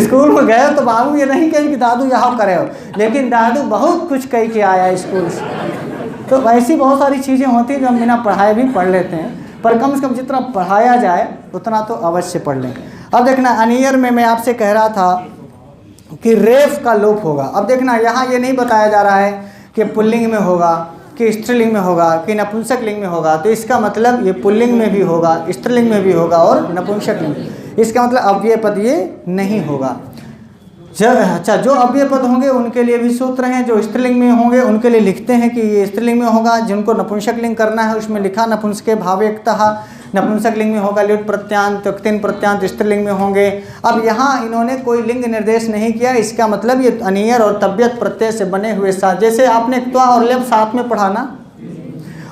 स्कूल में गए तो बाबू ये नहीं कहे कि दादू यहाँ करे हो, लेकिन दादू बहुत कुछ कह के आया स्कूल से। तो वैसी बहुत सारी चीज़ें होती हैं जो हम बिना पढ़ाए भी पढ़ लेते हैं, पर कम से कम जितना पढ़ाया जाए उतना तो अवश्य पढ़ लें। अब देखना, अनियर में मैं आपसे कह रहा था कि रेफ का लोप होगा। अब देखना, यहाँ ये नहीं बताया जा रहा है कि पुल्लिंग में होगा, कि स्त्रीलिंग में होगा, कि नपुंसक लिंग में होगा। तो इसका मतलब ये पुल्लिंग में भी होगा, स्त्रीलिंग में भी होगा और नपुंसक लिंग। इसका मतलब अव्यय पद ये नहीं होगा। अच्छा, जो अव्यय पद होंगे उनके लिए भी सूत्र हैं, जो स्त्रीलिंग में होंगे उनके लिए लिखते हैं कि ये स्त्रीलिंग में होगा। जिनको नपुंसक लिंग करना है उसमें लिखा नपुंसके भावेक्तः, नपुंसक लिंग में होगा ल्युट् प्रत्यांत, तिन प्रत्यांत स्त्रीलिंग में होंगे। अब यहाँ इन्होंने कोई लिंग निर्देश नहीं किया। इसका मतलब ये अनियर और तव्यत प्रत्यय से बने हुए साथ, जैसे आपने त्वा और लेप साथ में पढ़ाना,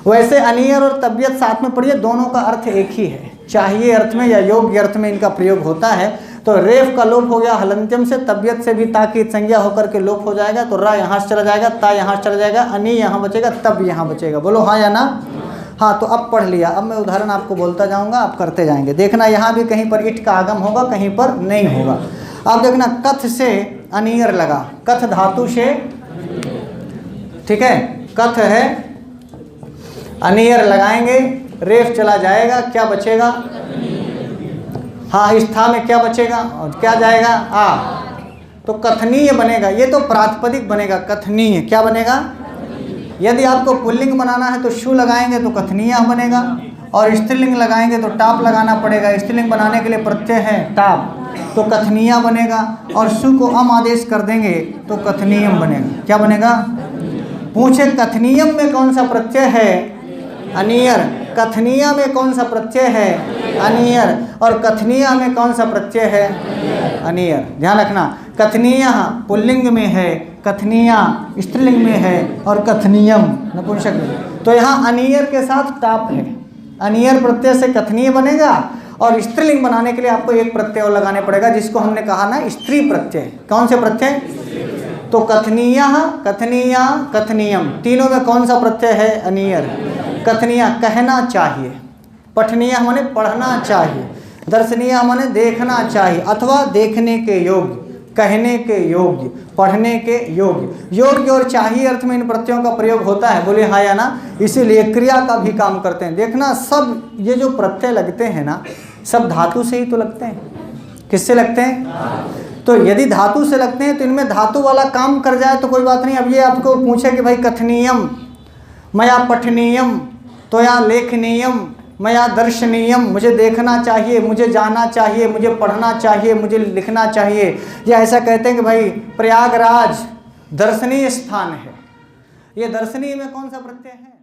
वैसे अनियर और तव्यत साथ में पढ़िए, दोनों का अर्थ एक ही है। चाहिए अर्थ में या योग्य अर्थ में इनका प्रयोग होता है। तो रेफ का लोप हो गया हलंत्यम से, तबियत से भी ताकीद संज्ञा होकर के लोप हो जाएगा। तो रा यहाँ से चला जाएगा, ता यहाँ से चला जाएगा, अनि यहाँ बचेगा, तब यहाँ बचेगा। बोलो हाँ या ना? हाँ, तो अब पढ़ लिया। अब मैं उदाहरण आपको बोलता जाऊँगा, आप करते जाएंगे। देखना, यहाँ भी कहीं पर इट का आगम होगा, कहीं पर नहीं होगा। अब देखना, कथ से अनियर लगा, कथ धातु से, ठीक है, कथ है, अनियर लगाएंगे, रेफ चला जाएगा, क्या बचेगा? हाँ, इस था में क्या बचेगा और क्या जाएगा? आ। तो कथनीय बनेगा, ये तो प्रातिपदिक बनेगा, कथनीय क्या बनेगा? यदि आपको पुल्लिंग बनाना है तो शु लगाएंगे तो कथनीय बनेगा, और स्त्रीलिंग लगाएंगे तो टाप लगाना पड़ेगा। स्त्रीलिंग बनाने के लिए प्रत्यय है टाप, तो कथनीय बनेगा, और शु को अम आदेश कर देंगे तो कथनीयम बनेगा। क्या बनेगा? पूछे कथनीयम में कौन सा प्रत्यय है? अनियर। कथनीय में कौन सा प्रत्यय है? अनियर। और कथनीय में कौन सा प्रत्यय है? अनियर। ध्यान रखना, कथनीय पुल्लिंग में है, कथनीय स्त्रीलिंग में है, और कथनीयम नपुंसक में। तो यहाँ अनियर के साथ टाप है। अनियर प्रत्यय से कथनीय बनेगा, और स्त्रीलिंग बनाने के लिए आपको एक प्रत्यय और लगाने पड़ेगा, जिसको हमने कहा ना स्त्री प्रत्यय। कौन से प्रत्यय? तो कथनीय, कथनीय, कथनीयम, तीनों में कौन सा प्रत्यय है? अनियर। कथनीय कहना चाहिए, पठनीय माने पढ़ना चाहिए, दर्शनीय माने देखना चाहिए अथवा देखने के योग्य, कहने के योग्य, पढ़ने के योग्य। योग्य और चाहिए अर्थ में इन प्रत्ययों का प्रयोग होता है। बोले हाँ या ना? इसीलिए क्रिया का भी काम करते हैं। देखना, सब ये जो प्रत्यय लगते हैं ना, सब धातु से ही तो लगते हैं। किससे लगते हैं? तो यदि धातु से लगते हैं तो इनमें धातु वाला काम कर जाए तो कोई बात नहीं। अब ये आपको पूछे कि भाई कथनीयम मया पठनीयम, तो या लेखनीयम मया दर्शनीयम, मुझे देखना चाहिए, मुझे जाना चाहिए, मुझे पढ़ना चाहिए, मुझे लिखना चाहिए। या ऐसा कहते हैं कि भाई प्रयागराज दर्शनीय स्थान है। ये दर्शनीय में कौन सा प्रत्यय है?